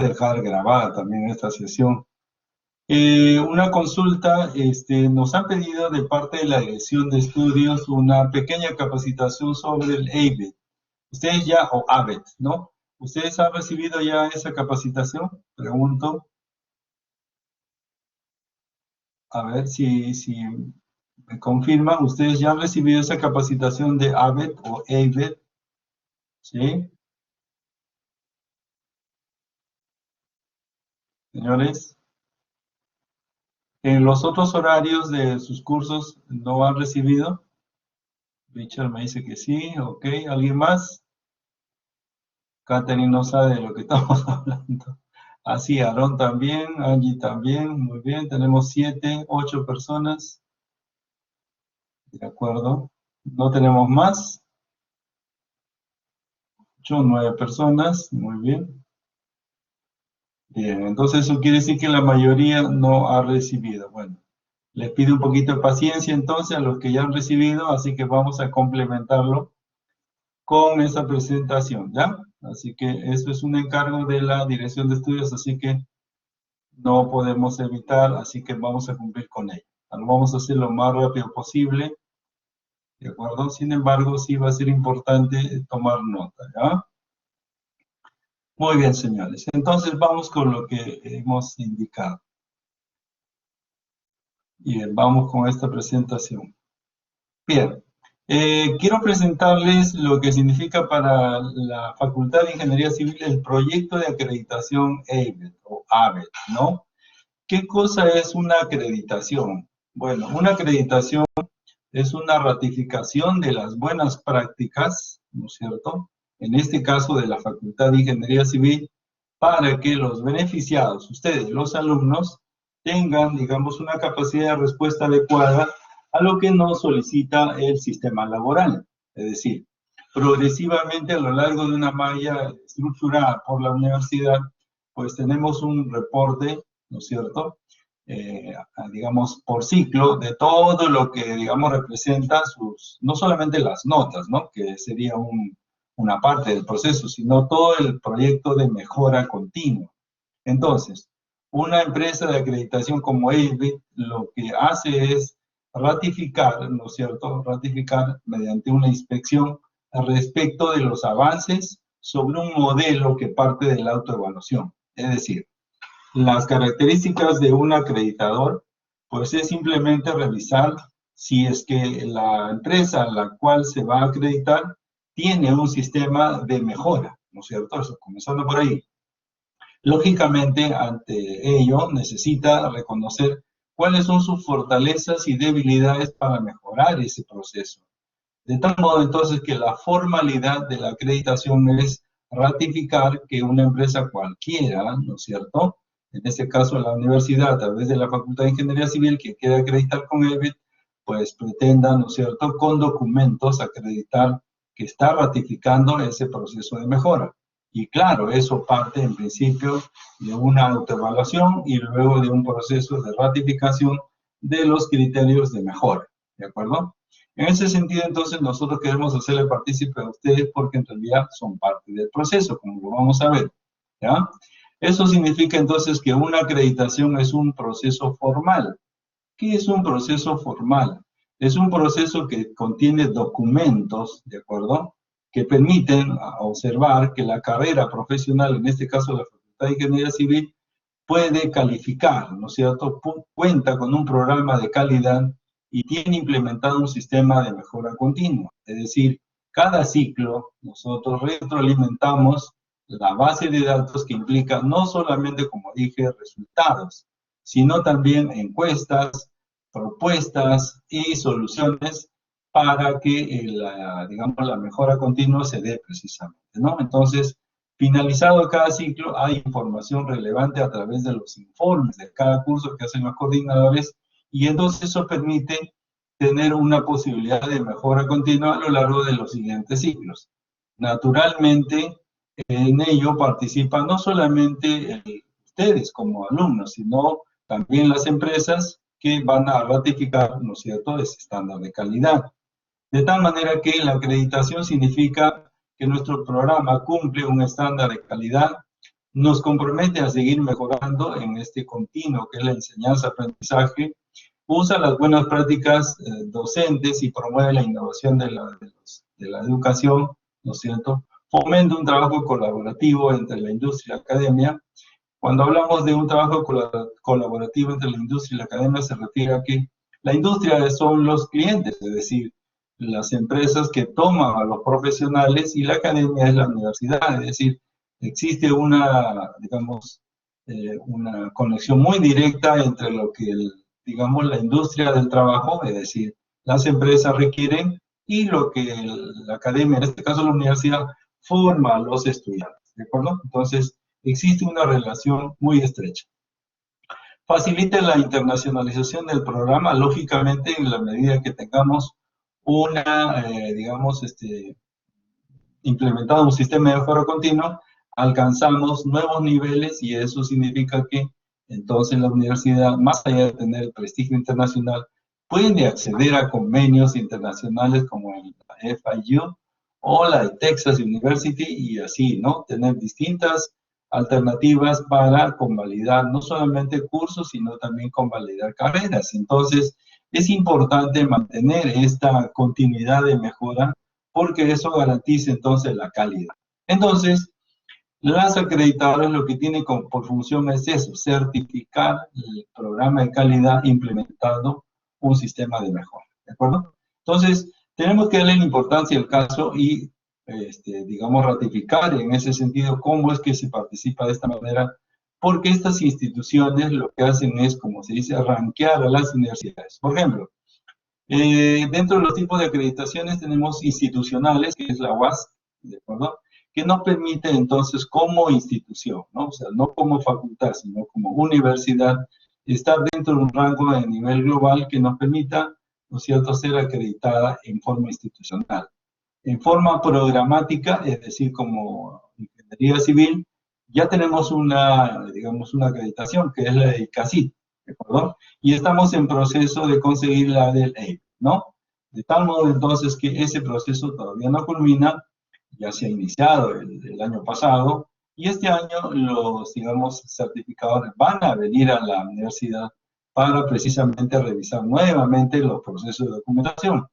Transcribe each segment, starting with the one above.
dejar grabada también esta sesión. Una consulta, nos han pedido de parte de la Dirección de Estudios una pequeña capacitación sobre el ABET. Ustedes ya, o ABET, ¿no? ¿Ustedes han recibido ya esa capacitación? Pregunto. A ver si me confirman. ¿Ustedes ya han recibido esa capacitación de ABET o ABET? ¿Sí? Señores, ¿en los otros horarios de sus cursos no han recibido? Richard me dice que sí, ok. ¿Alguien más? Katherine no sabe de lo que estamos hablando. Así, Aaron también, Angie también, muy bien. Tenemos 7, 8 personas. De acuerdo. ¿No tenemos más? 8, 9 personas, muy bien. Bien, entonces eso quiere decir que la mayoría no ha recibido. Bueno, les pido un poquito de paciencia entonces a los que ya han recibido, así que vamos a complementarlo con esa presentación, ¿ya? Así que eso es un encargo de la Dirección de Estudios, así que no podemos evitar, así que vamos a cumplir con ello. Lo vamos a hacer lo más rápido posible, ¿de acuerdo? Sin embargo, sí va a ser importante tomar nota, ¿ya? Muy bien, señores. Entonces vamos con lo que hemos indicado. Bien, vamos con esta presentación. Bien, quiero presentarles lo que significa para la Facultad de Ingeniería Civil el proyecto de acreditación ABET o ABET, ¿no? ¿Qué cosa es una acreditación? Bueno, una acreditación es una ratificación de las buenas prácticas, ¿no es cierto? En este caso de la Facultad de Ingeniería Civil, para que los beneficiados, ustedes, los alumnos, tengan, digamos, una capacidad de respuesta adecuada a lo que nos solicita el sistema laboral. Es decir, progresivamente a lo largo de una malla estructurada por la universidad, pues tenemos un reporte, ¿no es cierto?, digamos, por ciclo, de todo lo que, digamos, representa sus, no solamente las notas, ¿no?, que sería una parte del proceso, sino todo el proyecto de mejora continua. Entonces, una empresa de acreditación como ABET lo que hace es ratificar, ¿no es cierto?, ratificar mediante una inspección respecto de los avances sobre un modelo que parte de la autoevaluación. Es decir, las características de un acreditador, pues es simplemente revisar si es que la empresa a la cual se va a acreditar tiene un sistema de mejora, ¿no es cierto? Eso, comenzando por ahí. Lógicamente, ante ello, necesita reconocer cuáles son sus fortalezas y debilidades para mejorar ese proceso. De tal modo, entonces, que la formalidad de la acreditación es ratificar que una empresa cualquiera, ¿no es cierto?, en este caso la universidad, a través de la Facultad de Ingeniería Civil, que quiera acreditar con ABET, pues pretenda, ¿no es cierto?, con documentos acreditar que está ratificando ese proceso de mejora. Y claro, eso parte en principio de una autoevaluación y luego de un proceso de ratificación de los criterios de mejora, ¿de acuerdo? En ese sentido, entonces, nosotros queremos hacerle partícipe a ustedes porque en realidad son parte del proceso, como lo vamos a ver, ¿ya? Eso significa entonces que una acreditación es un proceso formal. ¿Qué es un proceso formal? Es un proceso que contiene documentos, ¿de acuerdo?, que permiten observar que la carrera profesional, en este caso la Facultad de Ingeniería Civil, puede calificar, ¿no es cierto?, cuenta con un programa de calidad y tiene implementado un sistema de mejora continua. Es decir, cada ciclo nosotros retroalimentamos la base de datos que implica no solamente, como dije, resultados, sino también encuestas, propuestas y soluciones para que digamos, la mejora continua se dé precisamente, ¿no? Entonces, finalizado cada ciclo, hay información relevante a través de los informes de cada curso que hacen los coordinadores y entonces eso permite tener una posibilidad de mejora continua a lo largo de los siguientes ciclos. Naturalmente, en ello participan no solamente ustedes como alumnos, sino también las empresas que van a ratificar, ¿no es cierto?, ese estándar de calidad. De tal manera que la acreditación significa que nuestro programa cumple un estándar de calidad nos compromete a seguir mejorando en este continuo que es la enseñanza-aprendizaje, usa las buenas prácticas docentes y promueve la innovación de la educación, ¿no es cierto? Fomenta un trabajo colaborativo entre la industria y la academia. Cuando hablamos de un trabajo colaborativo entre la industria y la academia, se refiere a que la industria son los clientes, es decir, las empresas que toman a los profesionales, y la academia es la universidad, es decir, existe una, digamos, una conexión muy directa entre lo que, digamos, la industria del trabajo, es decir, las empresas requieren, y lo que la academia, en este caso la universidad, forma a los estudiantes, ¿de acuerdo? Entonces, existe una relación muy estrecha. Facilita la internacionalización del programa, lógicamente, en la medida que tengamos una, digamos, implementado un sistema de mejora continua, alcanzamos nuevos niveles, y eso significa que entonces la universidad, más allá de tener el prestigio internacional, puede acceder a convenios internacionales como la FIU o la de Texas University, y así, ¿no? Tener distintas alternativas para convalidar no solamente cursos, sino también convalidar carreras. Entonces, es importante mantener esta continuidad de mejora, porque eso garantiza entonces la calidad. Entonces, las acreditadoras lo que tienen por función es eso, certificar el programa de calidad implementando un sistema de mejora, ¿de acuerdo? Entonces, tenemos que darle la importancia al caso y, digamos, ratificar en ese sentido cómo es que se participa de esta manera, porque estas instituciones lo que hacen es, como se dice, rankear a las universidades. Por ejemplo, dentro de los tipos de acreditaciones tenemos institucionales, que es la UAS, ¿de acuerdo? Que nos permite entonces como institución, ¿no? O sea, no como facultad, sino como universidad, estar dentro de un rango de nivel global que nos permita, ¿no es cierto?, ser acreditada en forma institucional. En forma programática, es decir, como ingeniería civil, ya tenemos una, digamos, una acreditación, que es la de ICACIT, ¿de acuerdo? Y estamos en proceso de conseguir la del EIP, ¿no? De tal modo entonces que ese proceso todavía no culmina, ya se ha iniciado el año pasado, y este año los, digamos, certificadores van a venir a la universidad para precisamente revisar nuevamente los procesos de documentación.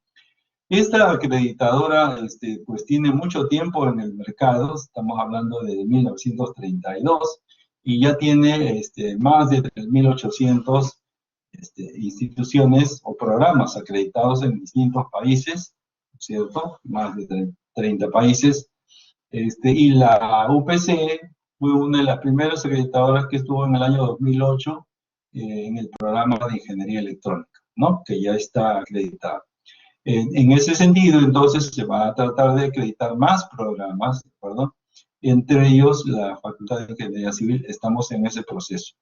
Esta acreditadora, pues tiene mucho tiempo en el mercado, estamos hablando de 1932, y ya tiene más de 3.800 instituciones o programas acreditados en distintos países, ¿cierto? Más de 30 países. Y la UPC fue una de las primeras acreditadoras que estuvo en el año 2008 en el programa de ingeniería electrónica, ¿no? Que ya está acreditada. En ese sentido, entonces, se va a tratar de acreditar más programas, ¿de acuerdo? Entre ellos, la Facultad de Ingeniería Civil, estamos en ese proceso.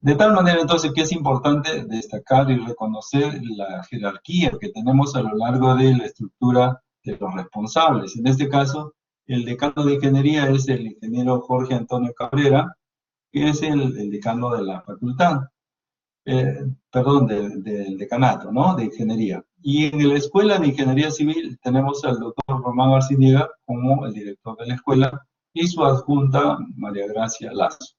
De tal manera, entonces, que es importante destacar y reconocer la jerarquía que tenemos a lo largo de la estructura de los responsables. En este caso, el decano de ingeniería es el ingeniero Jorge Antonio Cabrera, que es el decano de la facultad. Perdón, del decanato, ¿no? De ingeniería. Y en la Escuela de Ingeniería Civil tenemos al doctor Román Arciniega como el director de la escuela, y su adjunta María Gracia Lazo.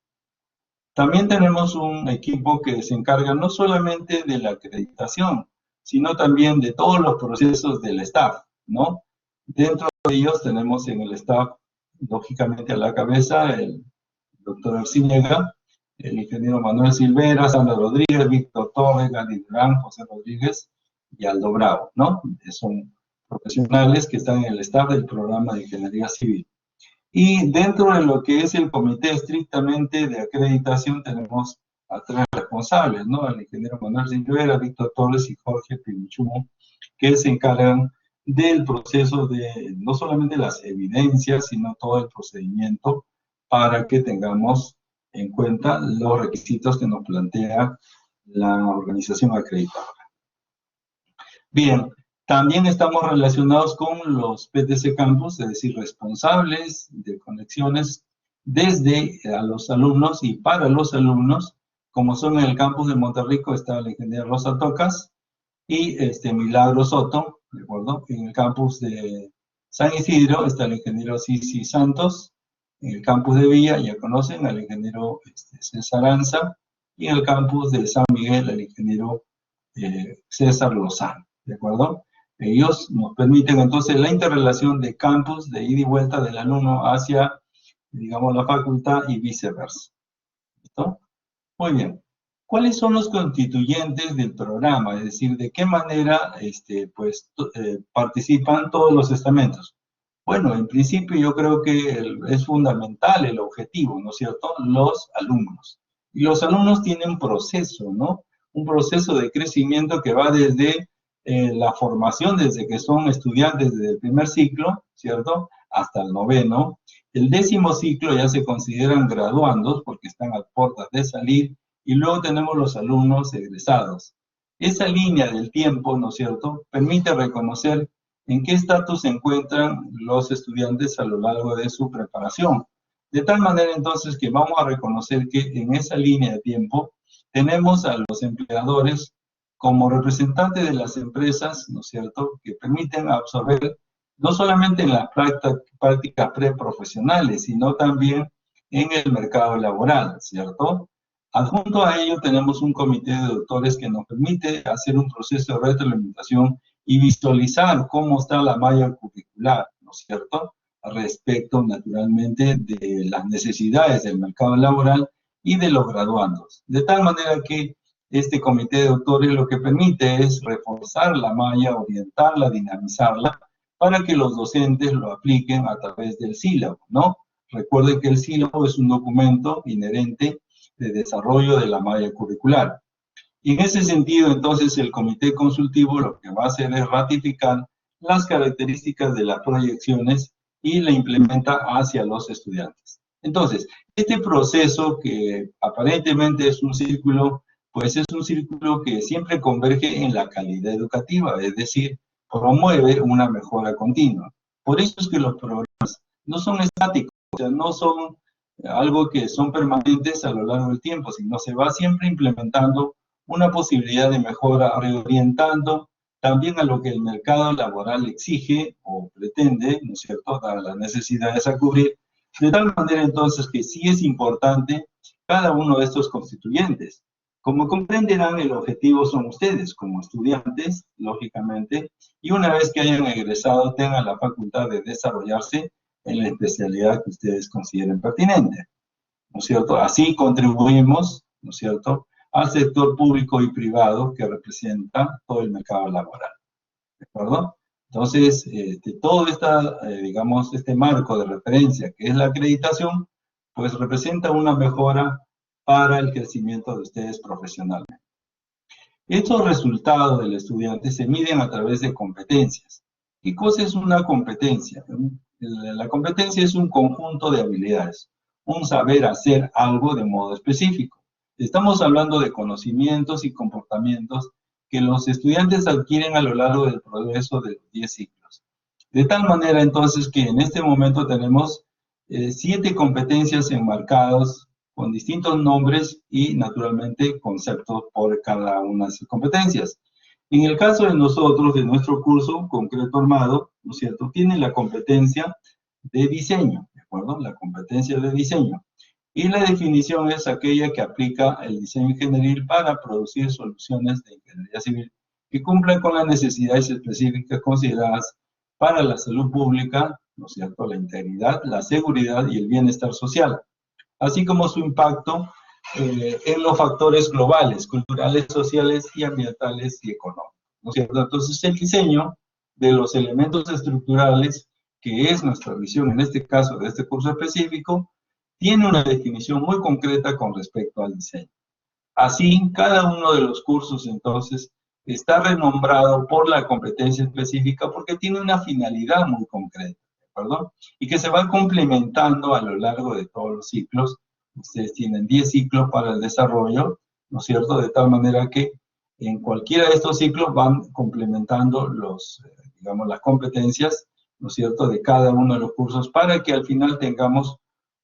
También tenemos un equipo que se encarga no solamente de la acreditación, sino también de todos los procesos del staff, ¿no? Dentro de ellos tenemos en el staff, lógicamente a la cabeza, el doctor Arciniega, el ingeniero Manuel Silvera, Sandra Rodríguez, Víctor Torres, Gary Durán, José Rodríguez y Aldo Bravo, ¿no? Son profesionales que están en el staff del programa de Ingeniería Civil. Y dentro de lo que es el comité estrictamente de acreditación tenemos a tres responsables, ¿no? El ingeniero Manuel Silvera, Víctor Torres y Jorge Pinichumo, que se encargan del proceso de no solamente las evidencias, sino todo el procedimiento para que tengamos en cuenta los requisitos que nos plantea la organización acreditadora. Bien, también estamos relacionados con los PTC Campus, es decir, responsables de conexiones desde a los alumnos y para los alumnos, como son en el campus de Monterrico está la ingeniera Rosa Tocas y Milagro Soto, ¿de acuerdo? En el campus de San Isidro está el ingeniero Sisi Santos, En el campus de Villa ya conocen al ingeniero César Anza, y en el campus de San Miguel al ingeniero César Lozano, ¿de acuerdo? Ellos nos permiten entonces la interrelación de campus, de ida y vuelta del alumno hacia, digamos, la facultad y viceversa. ¿Listo? Muy bien. ¿Cuáles son los constituyentes del programa? Es decir, ¿de qué manera participan todos los estamentos? Bueno, en principio yo creo que es fundamental el objetivo, ¿no es cierto? Los alumnos. Y los alumnos tienen un proceso, ¿no? Un proceso de crecimiento que va desde la formación, desde que son estudiantes desde el primer ciclo, ¿cierto? Hasta el noveno. El 10º ciclo ya se consideran graduandos porque están a puertas de salir, y luego tenemos los alumnos egresados. Esa línea del tiempo, ¿no es cierto?, permite reconocer en qué estatus se encuentran los estudiantes a lo largo de su preparación. De tal manera entonces que vamos a reconocer que en esa línea de tiempo tenemos a los empleadores como representantes de las empresas, ¿no es cierto?, que permiten absorber no solamente en las prácticas preprofesionales, sino también en el mercado laboral, ¿cierto? Adjunto a ello tenemos un comité de doctores que nos permite hacer un proceso de retroalimentación y visualizar cómo está la malla curricular, ¿no es cierto?, respecto naturalmente de las necesidades del mercado laboral y de los graduandos. De tal manera que este comité de doctores lo que permite es reforzar la malla, orientarla, dinamizarla, para que los docentes lo apliquen a través del sílabo, ¿no? Recuerden que el sílabo es un documento inherente de desarrollo de la malla curricular. Y en ese sentido, entonces, el comité consultivo lo que va a hacer es ratificar las características de las proyecciones y la implementa hacia los estudiantes. Entonces, este proceso que aparentemente es un círculo, pues es un círculo que siempre converge en la calidad educativa, es decir, promueve una mejora continua. Por eso es que los programas no son estáticos, o sea, no son algo que son permanentes a lo largo del tiempo, sino se va siempre implementando una posibilidad de mejora, reorientando también a lo que el mercado laboral exige o pretende, ¿no es cierto?, dar las necesidades a cubrir, de tal manera entonces que sí es importante cada uno de estos constituyentes. Como comprenderán, el objetivo son ustedes como estudiantes, lógicamente, y una vez que hayan egresado tengan la facultad de desarrollarse en la especialidad que ustedes consideren pertinente, ¿no es cierto? Así contribuimos, ¿no es cierto?, al sector público y privado que representa todo el mercado laboral, ¿de acuerdo? Entonces, todo digamos, este marco de referencia que es la acreditación, pues representa una mejora para el crecimiento de ustedes profesionalmente. Estos resultados del estudiante se miden a través de competencias. ¿Qué cosa es una competencia? La competencia es un conjunto de habilidades, un saber hacer algo de modo específico. Estamos hablando de conocimientos y comportamientos que los estudiantes adquieren a lo largo del progreso de los 10 ciclos. De tal manera entonces que en este momento tenemos 7 competencias enmarcadas con distintos nombres y naturalmente conceptos por cada una de esas competencias. En el caso de nosotros, de nuestro curso concreto armado, ¿no es cierto?, tiene la competencia de diseño, ¿de acuerdo? La competencia de diseño. Y la definición es aquella que aplica el diseño ingenieril para producir soluciones de ingeniería civil que cumplan con las necesidades específicas consideradas para la salud pública, ¿no es cierto?, la integridad, la seguridad y el bienestar social, así como su impacto en los factores globales, culturales, sociales y ambientales y económicos, ¿no es cierto? Entonces, el diseño de los elementos estructurales, que es nuestra visión en este caso de este curso específico, tiene una definición muy concreta con respecto al diseño. Así, cada uno de los cursos, entonces, está renombrado por la competencia específica porque tiene una finalidad muy concreta, ¿de acuerdo? Y que se va complementando a lo largo de todos los ciclos. Ustedes tienen 10 ciclos para el desarrollo, ¿no es cierto? De tal manera que en cualquiera de estos ciclos van complementando digamos, las competencias, ¿no es cierto?, de cada uno de los cursos para que al final tengamos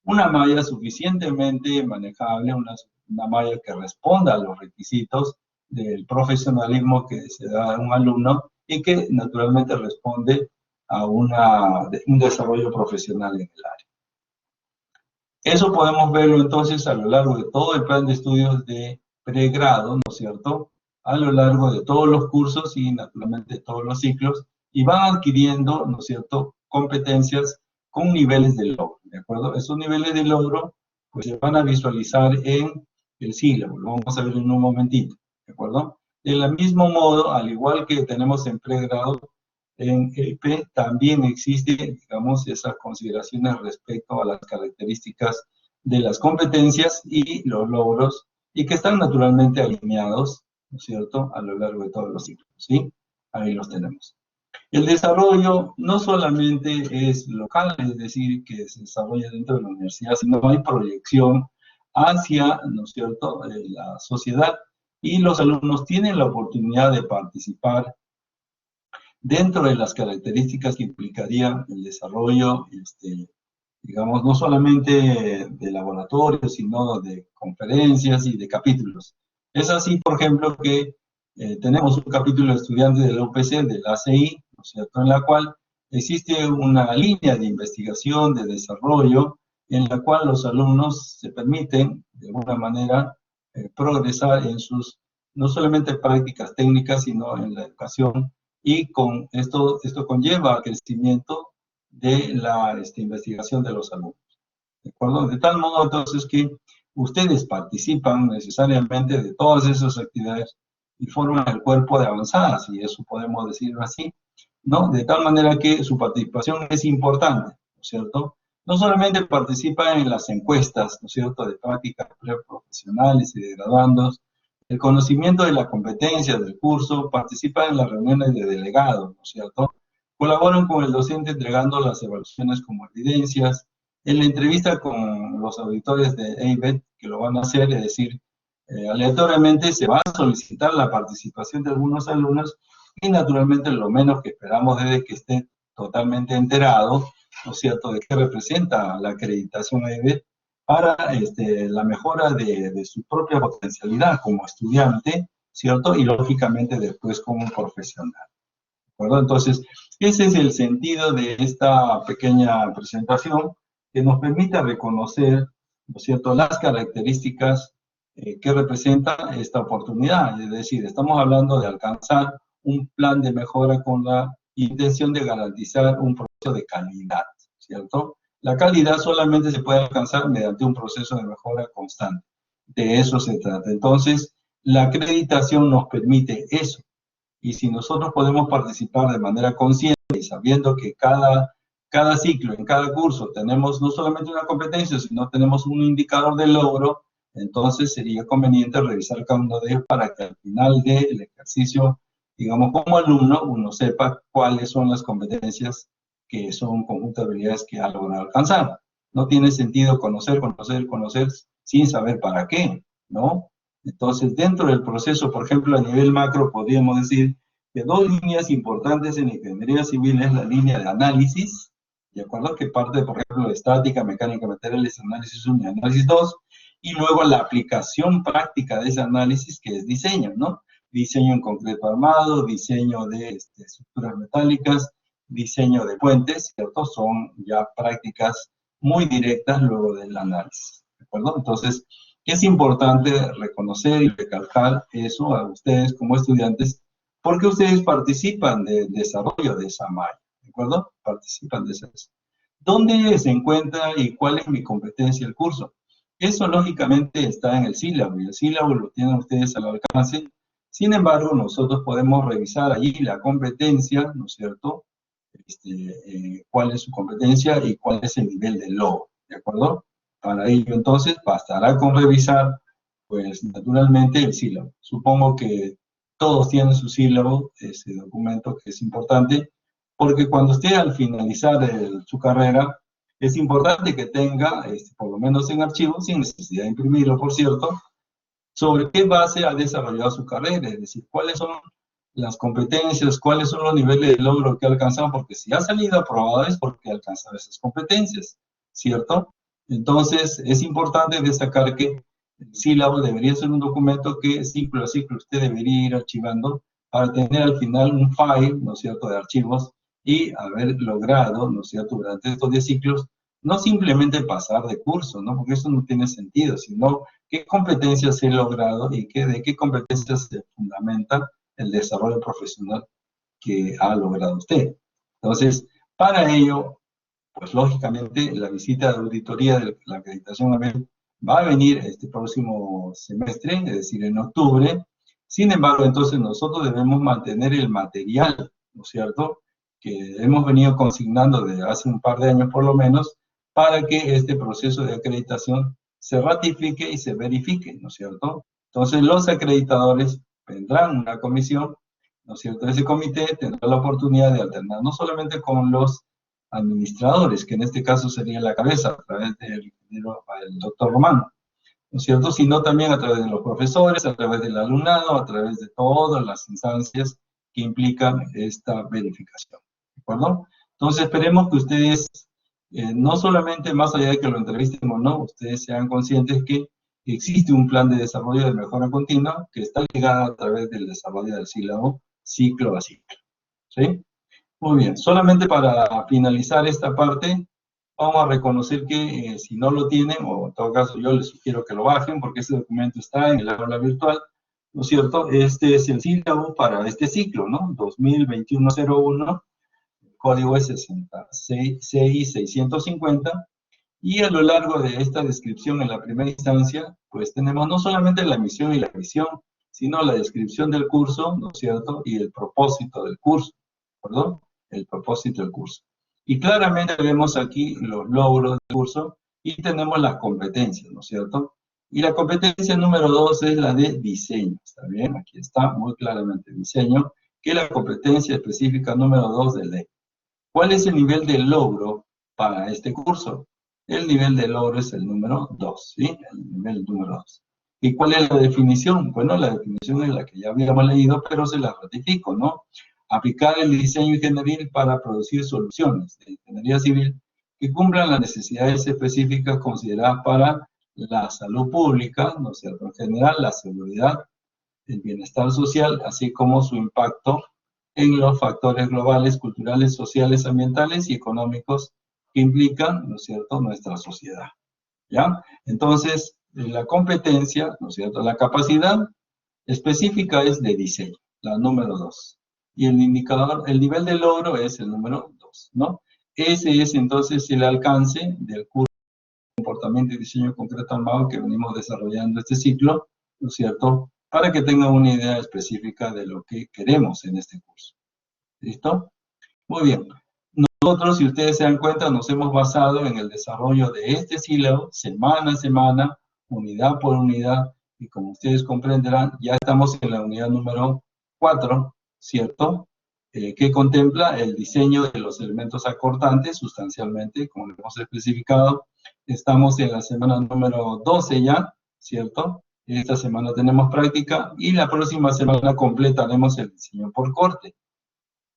una malla suficientemente manejable, una malla que responda a los requisitos del profesionalismo que se da a un alumno y que naturalmente responde a un desarrollo profesional en el área. Eso podemos verlo entonces a lo largo de todo el plan de estudios de pregrado, ¿no es cierto? A lo largo de todos los cursos y naturalmente todos los ciclos, y van adquiriendo, ¿no es cierto?, competencias con niveles de logro, ¿de acuerdo? Esos niveles de logro pues se van a visualizar en el sílabo, lo vamos a ver en un momentito, ¿de acuerdo? Del mismo modo, al igual que tenemos en pregrado, en EP también existe, digamos, esas consideraciones respecto a las características de las competencias y los logros, y que están naturalmente alineados, ¿no es cierto?, a lo largo de todos los ciclos, ¿sí? Ahí los tenemos. El desarrollo no solamente es local, es decir, que se desarrolla dentro de la universidad, sino hay proyección hacia, ¿no es cierto?, la sociedad, y los alumnos tienen la oportunidad de participar dentro de las características que implicaría el desarrollo, digamos, no solamente de laboratorios, sino de conferencias y de capítulos. Es así, por ejemplo, que tenemos un capítulo de estudiantes de la UPC, de la ACI, ¿no es cierto?, en la cual existe una línea de investigación, de desarrollo, en la cual los alumnos se permiten, de alguna manera, progresar en sus, no solamente prácticas técnicas, sino en la educación, y con esto conlleva al crecimiento de la investigación de los alumnos. ¿De acuerdo? De tal modo, entonces, que ustedes participan necesariamente de todas esas actividades y forman el cuerpo de avanzadas, y eso podemos decirlo así, ¿no? De tal manera que su participación es importante, ¿no es cierto? No solamente participan en las encuestas, ¿no es cierto?, de prácticas preprofesionales y de graduandos, el conocimiento de la competencia del curso, participan en las reuniones de delegados, ¿no es cierto? Colaboran con el docente entregando las evaluaciones como evidencias. En la entrevista con los auditores de EIVET, que lo van a hacer, es decir, aleatoriamente se va a solicitar la participación de algunos alumnos, y naturalmente lo menos que esperamos es que esté totalmente enterado, ¿no es cierto?, de qué representa la acreditación EIVET para la mejora de su propia potencialidad como estudiante, ¿cierto? Y lógicamente después como profesional, ¿de acuerdo? Entonces, ese es el sentido de esta pequeña presentación, que nos permite reconocer, ¿no es cierto?, las características que representa esta oportunidad. Es decir, estamos hablando de alcanzar un plan de mejora con la intención de garantizar un proceso de calidad, ¿cierto? La calidad solamente se puede alcanzar mediante un proceso de mejora constante. De eso se trata. Entonces, la acreditación nos permite eso. Y si nosotros podemos participar de manera consciente y sabiendo que cada ciclo, en cada curso, tenemos no solamente una competencia, sino tenemos un indicador de logro, entonces sería conveniente revisar cada uno de ellos para que al final del ejercicio, digamos, como alumno, uno sepa cuáles son las competencias que son conjunto de habilidades que ha logrado alcanzar. No tiene sentido conocer sin saber para qué, ¿no? Entonces, dentro del proceso, por ejemplo, a nivel macro, podríamos decir que dos líneas importantes en ingeniería civil es la línea de análisis, ¿de acuerdo?, que parte, por ejemplo, de estática, mecánica, materiales, análisis 1 y análisis 2, y luego la aplicación práctica de ese análisis, que es diseño, ¿no? Diseño en concreto armado, diseño de estructuras metálicas, diseño de puentes, ¿cierto? Son ya prácticas muy directas luego del análisis, ¿de acuerdo? Entonces, es importante reconocer y recalcar eso a ustedes como estudiantes, porque ustedes participan del desarrollo de esa malla, ¿de acuerdo? Participan de eso. ¿Dónde se encuentra y cuál es mi competencia del curso? Eso lógicamente está en el sílabo, y el sílabo lo tienen ustedes al alcance. Sin embargo, nosotros podemos revisar allí la competencia, ¿no es cierto? Cuál es su competencia y cuál es el nivel de logro, ¿de acuerdo? Para ello, entonces, bastará con revisar, pues, naturalmente el sílabo. Supongo que todos tienen su sílabo, ese documento que es importante, porque cuando usted al finalizar su carrera, es importante que tenga, por lo menos en archivo, sin necesidad de imprimirlo, por cierto, sobre qué base ha desarrollado su carrera, es decir, cuáles son las competencias, cuáles son los niveles de logro que ha alcanzado, porque si ha salido aprobado es porque ha alcanzado esas competencias, ¿cierto? Entonces, es importante destacar que el sílabo debería ser un documento que ciclo a ciclo usted debería ir archivando para tener al final un file, ¿no es cierto?, de archivos, y haber logrado, ¿no es cierto?, durante estos 10 ciclos, no simplemente pasar de curso, ¿no? Porque eso no tiene sentido, sino qué competencias he logrado y de qué competencias se fundamenta el desarrollo profesional que ha logrado usted. Entonces, para ello, pues lógicamente la visita de auditoría de la acreditación AMEL va a venir este próximo semestre, es decir, en octubre. Sin embargo, entonces nosotros debemos mantener el material, ¿no es cierto?, que hemos venido consignando desde hace un par de años por lo menos, para que este proceso de acreditación se ratifique y se verifique, ¿no es cierto? Entonces los acreditadores tendrán una comisión, ¿no es cierto? Ese comité tendrá la oportunidad de alternar no solamente con los administradores, que en este caso sería la cabeza a través del doctor Romano, ¿no es cierto? Sino también a través de los profesores, a través del alumnado, a través de todas las instancias que implican esta verificación, ¿de acuerdo? Entonces esperemos que ustedes, no solamente más allá de que lo entrevistemos, ¿no? Ustedes sean conscientes que existe un plan de desarrollo de mejora continua que está ligado a través del desarrollo del sílabo ciclo a ciclo, ¿sí? Muy bien, solamente para finalizar esta parte, vamos a reconocer que si no lo tienen, o en todo caso yo les sugiero que lo bajen, porque este documento está en el aula virtual, ¿no es cierto? Este es el sílabo para este ciclo, ¿no? 2021-01, el código es 60650, y a lo largo de esta descripción en la primera instancia, pues tenemos no solamente la misión y la visión, sino la descripción del curso, ¿no es cierto? Y el propósito del curso, ¿perdón? El propósito del curso. Y claramente vemos aquí los logros del curso y tenemos las competencias, ¿no es cierto? Y la competencia número 2 es la de diseño, ¿está bien? Aquí está muy claramente diseño, que es la competencia específica número 2 de ley. ¿Cuál es el nivel de logro para este curso? El nivel de logro es el número 2, ¿sí? El nivel número 2. ¿Y cuál es la definición? Bueno, la definición es la que ya habíamos leído, pero se la ratifico, ¿no? Aplicar el diseño ingenieril para producir soluciones de ingeniería civil que cumplan las necesidades específicas consideradas para la salud pública, ¿no es cierto? En general, la seguridad, el bienestar social, así como su impacto en los factores globales, culturales, sociales, ambientales y económicos que implican, ¿no es cierto?, nuestra sociedad, ¿ya? Entonces, la competencia, ¿no es cierto?, la capacidad específica es de diseño, la número 2. Y el indicador, el nivel de logro es el número 2, ¿no? Ese es entonces el alcance del curso de comportamiento y diseño concreto armado que venimos desarrollando este ciclo, ¿no es cierto?, para que tengan una idea específica de lo que queremos en este curso. ¿Listo? Muy bien. Nosotros, si ustedes se dan cuenta, nos hemos basado en el desarrollo de este sílabo, semana a semana, unidad por unidad, y como ustedes comprenderán, ya estamos en la unidad número 4, ¿cierto? Que contempla el diseño de los elementos acortantes, sustancialmente, como lo hemos especificado. Estamos en la semana número 12 ya, ¿cierto? Esta semana tenemos práctica, y la próxima semana completaremos el diseño por corte.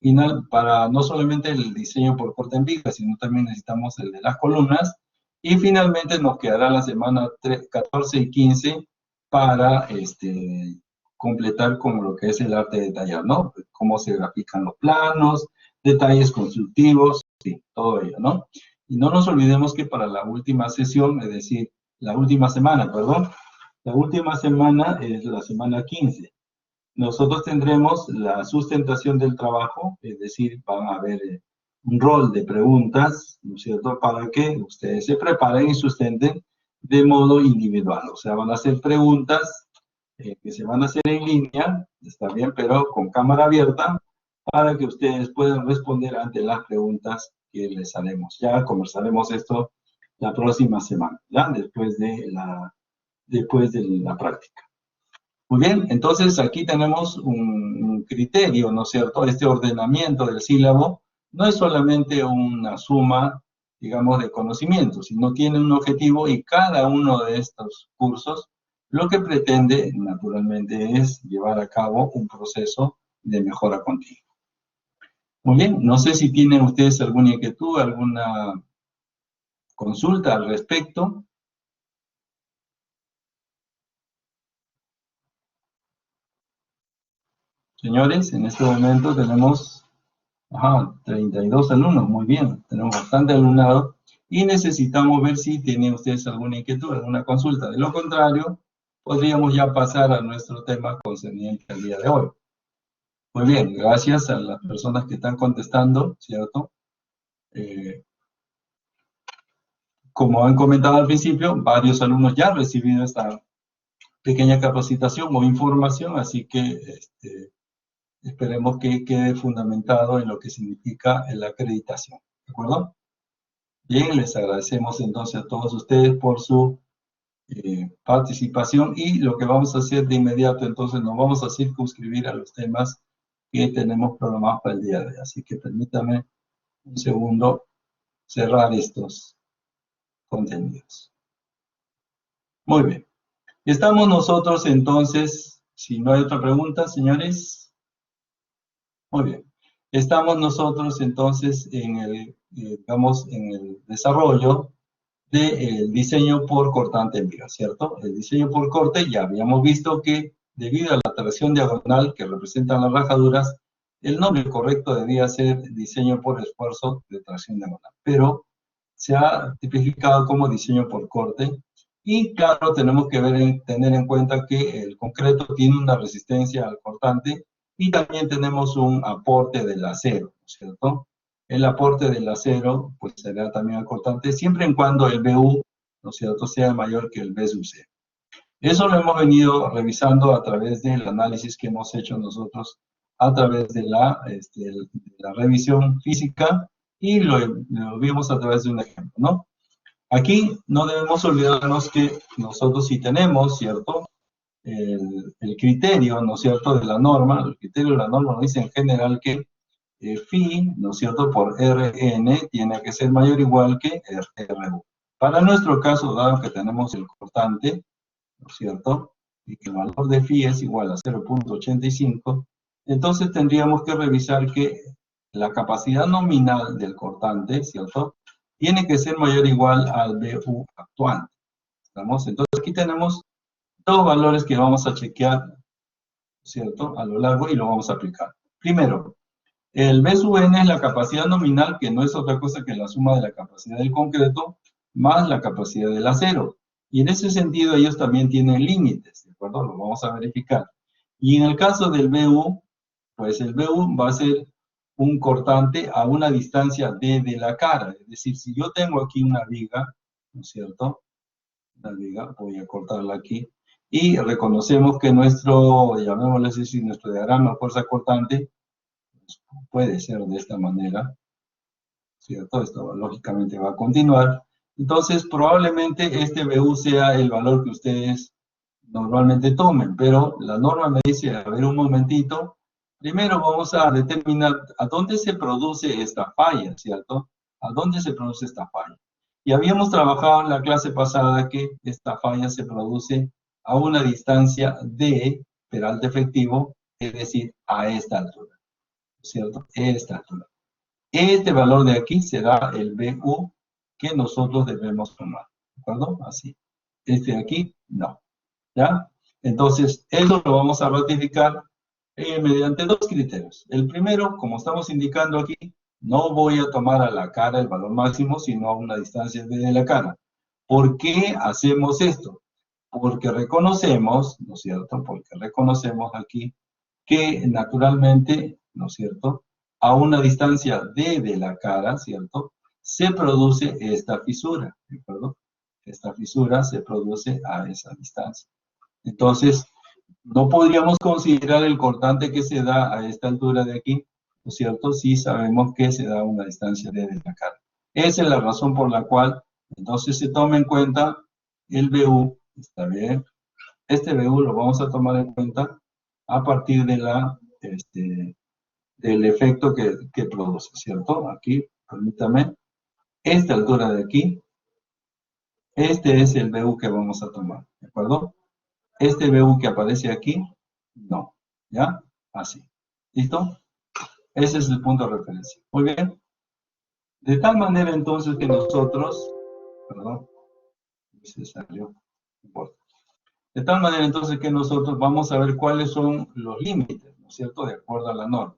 Final, para no solamente el diseño por corte en viga, sino también necesitamos el de las columnas. Y finalmente nos quedará la semana 14 y 15 para completar con lo que es el arte detallado, ¿no? Cómo se grafican los planos, detalles constructivos, sí, todo ello, ¿no? Y no nos olvidemos que para la última sesión, es decir, la última semana, perdón, la última semana es la semana 15. Nosotros tendremos la sustentación del trabajo, es decir, van a haber un rol de preguntas, ¿no es cierto?, para que ustedes se preparen y sustenten de modo individual. O sea, van a hacer preguntas que se van a hacer en línea, está bien, pero con cámara abierta, para que ustedes puedan responder ante las preguntas que les haremos. Ya conversaremos esto la próxima semana, ¿ya? Después de la práctica. Muy bien, entonces aquí tenemos un criterio, ¿no es cierto? Este ordenamiento del sílabo no es solamente una suma, digamos, de conocimientos, sino tiene un objetivo, y cada uno de estos cursos lo que pretende, naturalmente, es llevar a cabo un proceso de mejora continua. Muy bien, no sé si tienen ustedes alguna inquietud, alguna consulta al respecto. Señores, en este momento tenemos 32 alumnos, muy bien, tenemos bastante alumnado, y necesitamos ver si tienen ustedes alguna inquietud, alguna consulta. De lo contrario, podríamos ya pasar a nuestro tema concerniente al día de hoy. Muy bien, gracias a las personas que están contestando, ¿cierto? Como han comentado al principio, varios alumnos ya han recibido esta pequeña capacitación o información, así que esperemos que quede fundamentado en lo que significa la acreditación, ¿de acuerdo? Bien, les agradecemos entonces a todos ustedes por su participación, y lo que vamos a hacer de inmediato, entonces nos vamos a circunscribir a los temas que tenemos programados para el día de hoy. Así que permítame un segundo cerrar estos contenidos. Muy bien. Estamos nosotros entonces, si no hay otra pregunta, señores. Muy bien. Estamos nosotros entonces en el, digamos, en el desarrollo del diseño por cortante en viga, ¿cierto? El diseño por corte, ya habíamos visto que debido a la tracción diagonal que representan las rajaduras, el nombre correcto debía ser diseño por esfuerzo de tracción diagonal, pero se ha tipificado como diseño por corte. Y claro, tenemos que tener en cuenta que el concreto tiene una resistencia al cortante y también tenemos un aporte del acero, ¿cierto? El aporte del acero, pues será también al cortante, siempre en cuando el BU, ¿no es cierto?, sea mayor que el BSUC. Eso lo hemos venido revisando a través del análisis que hemos hecho nosotros a través de la revisión física, y lo vimos a través de un ejemplo, ¿no? Aquí no debemos olvidarnos que nosotros sí tenemos, ¿cierto?, el criterio, ¿no es cierto?, de la norma. El criterio de la norma nos dice en general que phi, ¿no es cierto?, por Rn tiene que ser mayor o igual que Ru. Para nuestro caso, dado que tenemos el cortante, ¿no es cierto?, y que el valor de phi es igual a 0.85, entonces tendríamos que revisar que la capacidad nominal del cortante, ¿cierto?, tiene que ser mayor o igual al BU actuante. ¿Estamos? Entonces aquí tenemos dos valores que vamos a chequear, ¿cierto?, a lo largo, y lo vamos a aplicar. Primero, el B sub n es la capacidad nominal, que no es otra cosa que la suma de la capacidad del concreto más la capacidad del acero. Y en ese sentido ellos también tienen límites, ¿de acuerdo? Lo vamos a verificar. Y en el caso del BU, pues el BU va a ser un cortante a una distancia D de la cara. Es decir, si yo tengo aquí una viga, ¿no es cierto?, una viga, voy a cortarla aquí, y reconocemos que nuestro, llamémosle así, nuestro diagrama fuerza cortante, puede ser de esta manera, ¿cierto? Esto lógicamente va a continuar. Entonces, probablemente este BU sea el valor que ustedes normalmente tomen, pero la norma me dice, a ver un momentito, primero vamos a determinar a dónde se produce esta falla, ¿cierto? ¿A dónde se produce esta falla? Y habíamos trabajado en la clase pasada que esta falla se produce a una distancia de peralte efectivo, es decir, a esta altura, ¿cierto? Esta altura. Este valor de aquí será el BU que nosotros debemos tomar, ¿de acuerdo? Así. Este de aquí, no. ¿Ya? Entonces, eso lo vamos a ratificar mediante dos criterios. El primero, como estamos indicando aquí, no voy a tomar a la cara el valor máximo, sino a una distancia de la cara. ¿Por qué hacemos esto? Porque reconocemos, ¿no es cierto?, porque reconocemos aquí que naturalmente, ¿no es cierto?, a una distancia D de la cara, ¿cierto?, se produce esta fisura, ¿de acuerdo? Esta fisura se produce a esa distancia. Entonces, no podríamos considerar el cortante que se da a esta altura de aquí, ¿no es cierto?, si sabemos que se da a una distancia D de la cara. Esa es la razón por la cual, entonces, se toma en cuenta el BU, ¿está bien? Este BU lo vamos a tomar en cuenta a partir de del efecto que produce, ¿cierto? Aquí, permítame, esta altura de aquí, este es el BU que vamos a tomar, ¿de acuerdo? Este BU que aparece aquí, no, ¿ya? Así, ¿listo? Ese es el punto de referencia, muy bien. De tal manera entonces que nosotros, perdón, se salió, no importa. De tal manera entonces que nosotros vamos a ver cuáles son los límites, ¿no es cierto?, de acuerdo a la norma.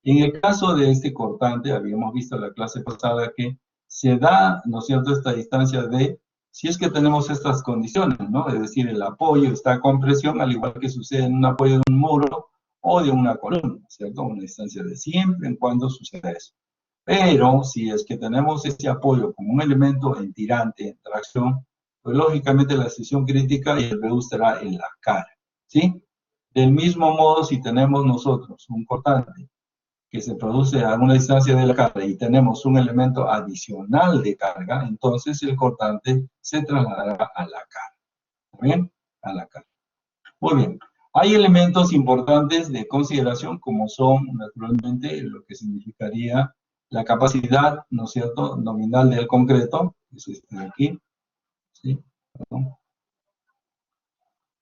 En el caso de este cortante, habíamos visto en la clase pasada que se da, ¿no es cierto?, esta distancia D, si es que tenemos estas condiciones, ¿no? Es decir, el apoyo está con presión, al igual que sucede en un apoyo de un muro o de una columna, ¿cierto? Una distancia de siempre en cuando suceda eso. Pero si es que tenemos ese apoyo como un elemento en tirante, en tracción, pues lógicamente la sección crítica y el BU estará en la cara, ¿sí? Del mismo modo, si tenemos nosotros un cortante que se produce a una distancia de la carga y tenemos un elemento adicional de carga, entonces el cortante se trasladará a la carga. ¿Está bien? A la carga. Muy bien. Hay elementos importantes de consideración como son, naturalmente, lo que significaría la capacidad, ¿no es cierto?, nominal del concreto, que es este de aquí. ¿Sí? Perdón.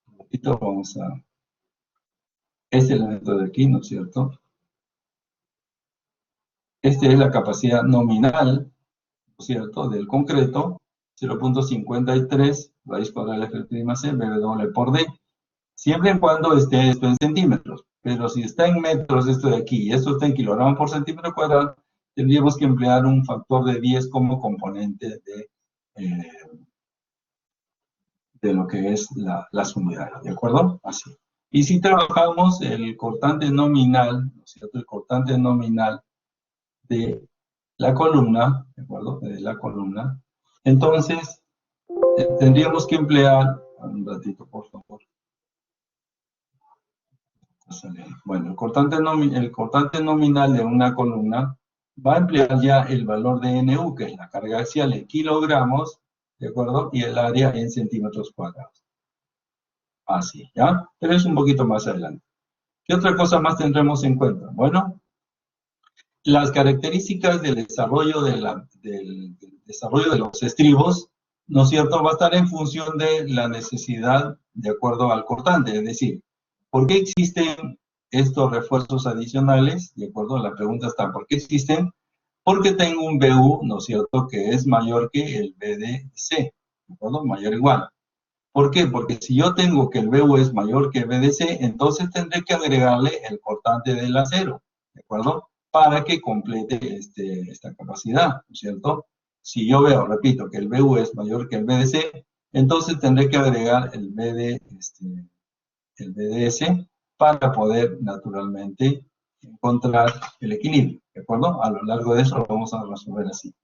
Un poquito, vamos a... Este elemento de aquí, ¿no es cierto? Esta es la capacidad nominal, ¿no es cierto?, del concreto, 0.53 raíz cuadrada de F' C, BW por D, siempre y cuando esté esto en centímetros. Pero si está en metros esto de aquí y esto está en kilogramos por centímetro cuadrado, tendríamos que emplear un factor de 10 como componente de lo que es las unidades, ¿de acuerdo? Así. Y si trabajamos el cortante nominal, ¿no es cierto?, el cortante nominal de la columna, ¿de acuerdo?, de la columna, entonces tendríamos que emplear, un ratito por favor. Bueno, el cortante nominal de una columna va a emplear ya el valor de NU, que es la carga axial en kilogramos, ¿de acuerdo? Y el área en centímetros cuadrados. Así, ¿ya? Pero es un poquito más adelante. ¿Qué otra cosa más tendremos en cuenta? Bueno, las características del desarrollo del desarrollo de los estribos, ¿no es cierto?, va a estar en función de la necesidad de acuerdo al cortante. Es decir, ¿por qué existen estos refuerzos adicionales? De acuerdo, la pregunta está, ¿por qué existen? Porque tengo un BU, ¿no es cierto?, que es mayor que el BDC, ¿de acuerdo? Mayor o igual. ¿Por qué? Porque si yo tengo que el BU es mayor que el BDC, entonces tendré que agregarle el cortante del acero, ¿de acuerdo?, para que complete esta capacidad, ¿no es cierto? Si yo veo, repito, que el BU es mayor que el BDC, entonces tendré que agregar el BDS para poder, naturalmente, encontrar el equilibrio, ¿de acuerdo? A lo largo de eso lo vamos a resolver así.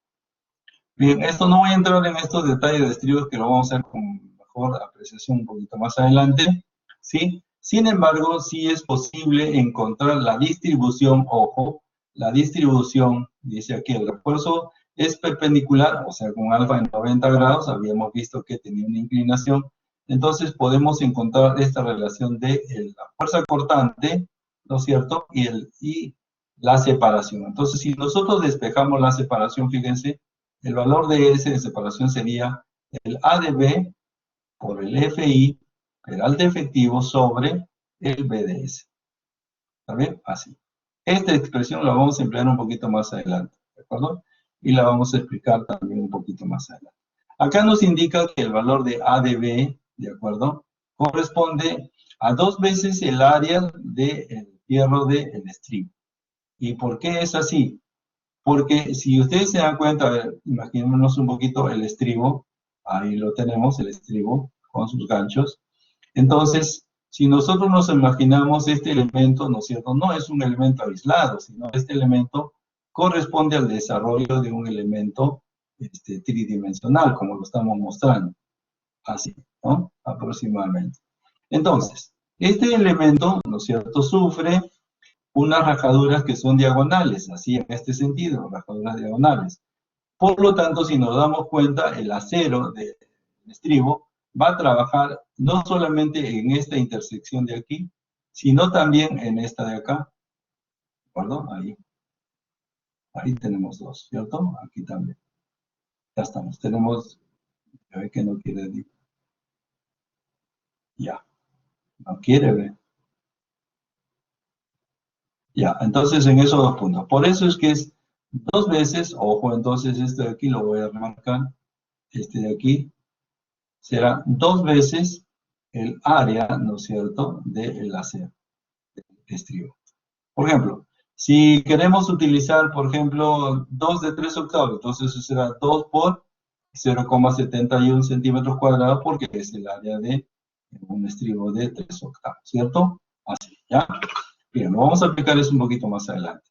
Bien, esto no voy a entrar en estos detalles de estribos que lo vamos a hacer con mejor apreciación un poquito más adelante, ¿sí? Sin embargo, sí es posible encontrar la distribución, ojo, la distribución, dice aquí, el refuerzo es perpendicular, o sea, con alfa en 90 grados, habíamos visto que tenía una inclinación, entonces podemos encontrar esta relación de la fuerza cortante, ¿no es cierto?, y la separación. Entonces, si nosotros despejamos la separación, fíjense, el valor de S de separación sería el A de B por el FI, peralte efectivo, sobre el BDS. ¿Está bien? Así. Esta expresión la vamos a emplear un poquito más adelante, ¿de acuerdo? Y la vamos a explicar también un poquito más adelante. Acá nos indica que el valor de A de B, ¿de acuerdo?, corresponde a 2 veces el área del fierro del estribo. ¿Y por qué es así? Porque si ustedes se dan cuenta, a ver, imaginémonos un poquito el estribo, ahí lo tenemos, el estribo con sus ganchos. Entonces, si nosotros nos imaginamos este elemento, ¿no es cierto?, no es un elemento aislado, sino este elemento corresponde al desarrollo de un elemento tridimensional, como lo estamos mostrando. Así, ¿no? Aproximadamente. Entonces, este elemento, ¿no es cierto?, sufre unas rajaduras que son diagonales, así en este sentido, rajaduras diagonales. Por lo tanto, si nos damos cuenta, el acero del estribo va a trabajar no solamente en esta intersección de aquí, sino también en esta de acá. ¿De acuerdo? Ahí tenemos dos, ¿cierto? Aquí también. Ya estamos. Tenemos, a ver que no quiere decir. Ya. No quiere ver. Ya, entonces en esos 2 puntos. Por eso es que es 2 veces, ojo, entonces este de aquí lo voy a remarcar, este de aquí será 2 veces el área, ¿no es cierto?, del acero, del estribo. Por ejemplo, Si queremos utilizar, por ejemplo, 2 de 3 octavos, entonces eso será 2 por 0,71 centímetros cuadrados, porque es el área de un estribo de 3 octavos, ¿cierto? Así, ¿ya? Bien, lo vamos a aplicar eso un poquito más adelante.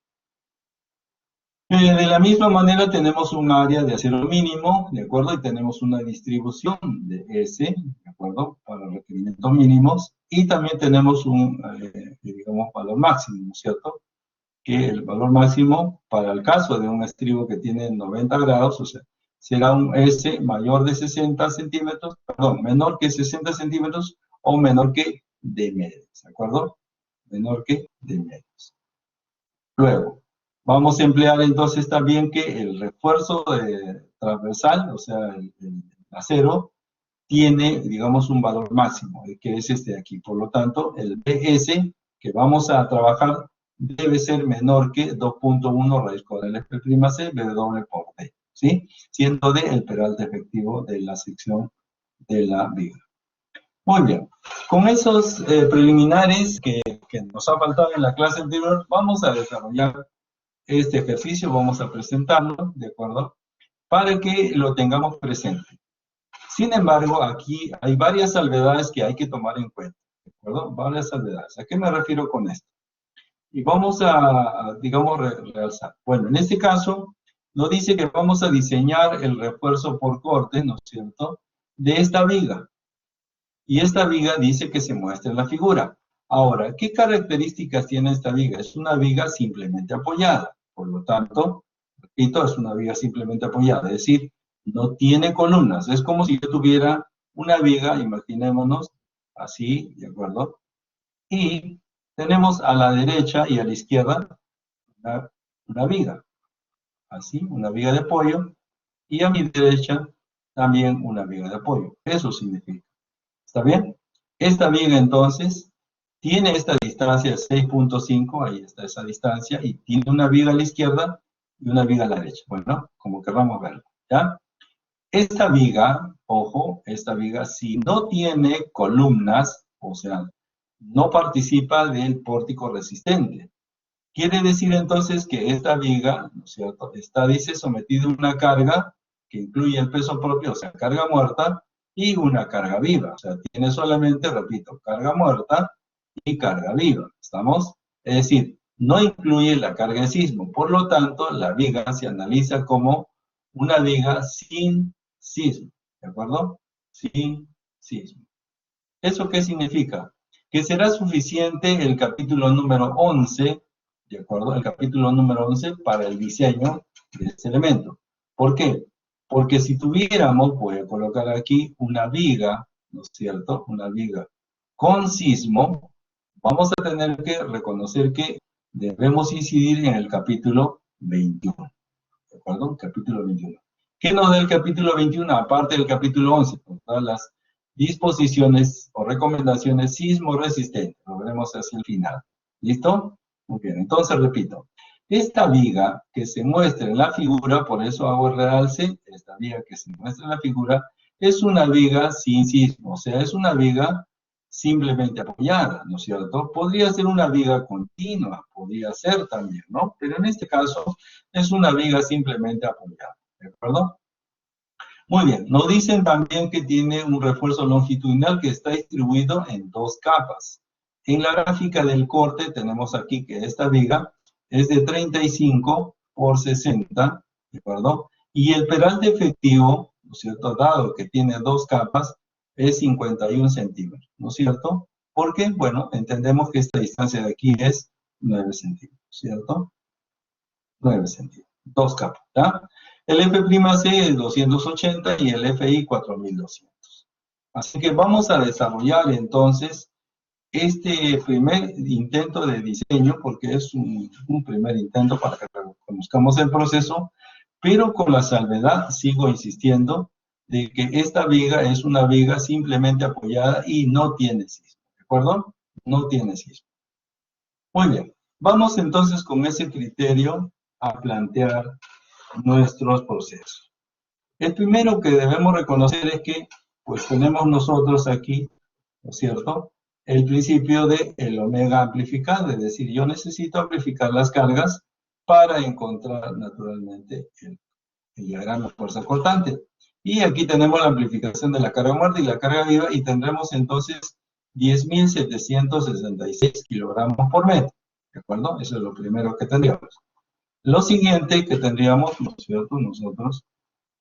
De la misma manera tenemos un área de acero mínimo, ¿de acuerdo? Y tenemos una distribución de S, ¿de acuerdo? Para requerimientos mínimos. Y también tenemos un, digamos, valor máximo, ¿no es cierto? Que el valor máximo para el caso de un estribo que tiene 90 grados, o sea, será un S mayor de 60 centímetros, perdón, menor que 60 centímetros o menor que D medios, ¿de acuerdo? Menor que D medios. Luego, vamos a emplear entonces también que el refuerzo transversal, o sea, el acero, tiene, digamos, un valor máximo, que es este de aquí. Por lo tanto, el BS que vamos a trabajar debe ser menor que 2.1 raíz cuadrada de F'(C) W por D, ¿sí? Siendo D el peralte efectivo de la sección de la viga. Muy bien. Con esos preliminares que nos ha faltado en la clase anterior, vamos a desarrollar este ejercicio, vamos a presentarlo, ¿de acuerdo? Para que lo tengamos presente. Sin embargo, aquí hay varias salvedades que hay que tomar en cuenta, ¿de acuerdo? Varias salvedades. ¿A qué me refiero con esto? Y vamos digamos, realzar. Bueno, en este caso, nos dice que vamos a diseñar el refuerzo por corte, ¿no es cierto?, de esta viga. Y esta viga dice que se muestra en la figura. Ahora, ¿qué características tiene esta viga? Es una viga simplemente apoyada. Por lo tanto, repito, es una viga simplemente apoyada. Es decir, no tiene columnas. Es como si yo tuviera una viga, imaginémonos, así, ¿de acuerdo? Y tenemos a la derecha y a la izquierda una viga. Así, una viga de apoyo. Y a mi derecha también una viga de apoyo. Eso significa. ¿Está bien? Esta viga entonces tiene esta distancia de 6.5, ahí está esa distancia, y tiene una viga a la izquierda y una viga a la derecha. Bueno, como querramos verlo, ¿ya? Esta viga, ojo, esta viga, si no tiene columnas, o sea, no participa del pórtico resistente. Quiere decir entonces que esta viga, ¿no es cierto?, está, dice, sometida a una carga que incluye el peso propio, o sea, carga muerta, y una carga viva. O sea, tiene solamente, repito, carga muerta y carga viva. ¿Estamos? Es decir, no incluye la carga de sismo. Por lo tanto, la viga se analiza como una viga sin sismo. ¿De acuerdo? Sin sismo. ¿Eso qué significa? Que será suficiente el capítulo número 11, ¿de acuerdo? El capítulo número 11 para el diseño de este elemento. ¿Por qué? Porque si tuviéramos, voy a colocar aquí una viga, ¿no es cierto? Una viga con sismo, vamos a tener que reconocer que debemos incidir en el capítulo 21. ¿De acuerdo? Capítulo 21. ¿Qué nos da el capítulo 21? Aparte del capítulo 11, con todas las disposiciones o recomendaciones sismo resistentes. Lo veremos hacia el final. ¿Listo? Muy bien, entonces repito. Esta viga que se muestra en la figura, por eso hago el realce, esta viga que se muestra en la figura, es una viga sin sismo, o sea, es una viga simplemente apoyada, ¿no es cierto? Podría ser una viga continua, podría ser también, ¿no? Pero en este caso es una viga simplemente apoyada, ¿de acuerdo? Muy bien, nos dicen también que tiene un refuerzo longitudinal que está distribuido en 2 capas. En la gráfica del corte tenemos aquí que esta viga es de 35 por 60, ¿de acuerdo? Y el peralte efectivo, ¿no es cierto?, dado que tiene 2 capas, es 51 centímetros, ¿no es cierto? Porque, bueno, entendemos que esta distancia de aquí es 9 centímetros, ¿cierto? 9 centímetros, 2 capas, ¿ya? El F'(C) es 280 y el FI 4200. Así que vamos a desarrollar entonces este primer intento de diseño, porque es un primer intento para que conozcamos el proceso, pero con la salvedad, sigo insistiendo, de que esta viga es una viga simplemente apoyada y no tiene sismo, ¿de acuerdo? No tiene sismo. Muy bien, vamos entonces con ese criterio a plantear nuestros procesos. El primero que debemos reconocer es que, pues tenemos nosotros aquí, ¿no es cierto?, el principio de el omega amplificado, es decir, yo necesito amplificar las cargas para encontrar naturalmente el diagrama de fuerza cortante. Y aquí tenemos la amplificación de la carga muerta y la carga viva, y tendremos entonces 10.766 kilogramos por metro. ¿De acuerdo? Eso es lo primero que tendríamos. Lo siguiente que tendríamos, ¿no es cierto?, nosotros,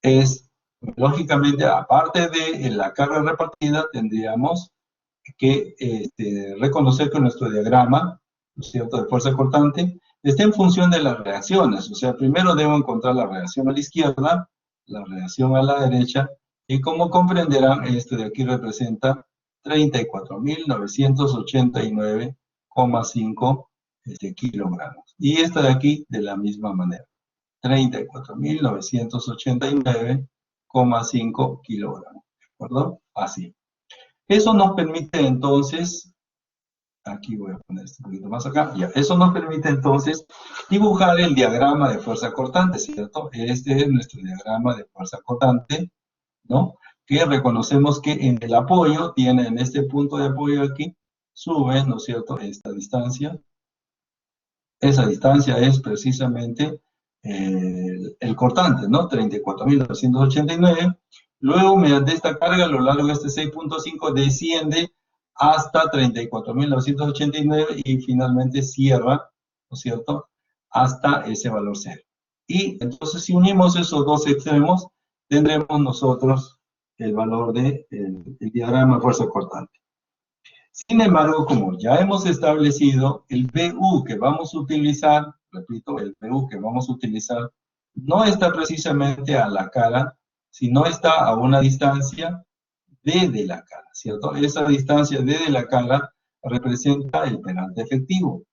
es, lógicamente, aparte de la carga repartida, tendríamos que reconocer que nuestro diagrama, ¿no es cierto?, de fuerza cortante, está en función de las reacciones. O sea, primero debo encontrar la reacción a la izquierda, la reacción a la derecha, y como comprenderán, esto de aquí representa 34.989,5 kilogramos. Y esta de aquí de la misma manera, 34.989,5 kilogramos. ¿De acuerdo? Así. Eso nos permite entonces, aquí voy a poner esto un poquito más acá, ya, eso nos permite entonces dibujar el diagrama de fuerza cortante, ¿cierto? Este es nuestro diagrama de fuerza cortante, ¿no? Que reconocemos que en el apoyo, tiene en este punto de apoyo aquí, sube, ¿no es cierto?, esta distancia. Esa distancia es precisamente el cortante, ¿no? 34.989. Luego, mediante esta carga, a lo largo de este 6.5 desciende hasta 34.989 y finalmente cierra, ¿no es cierto?, hasta ese valor cero. Y entonces, si unimos esos dos extremos, tendremos nosotros el valor del diagrama de fuerza cortante. Sin embargo, como ya hemos establecido, el BU que vamos a utilizar, repito, el BU que vamos a utilizar, no está precisamente a la cara, sino está a una distancia D de la cara, ¿cierto? Esa distancia D de la cara representa el penante efectivo,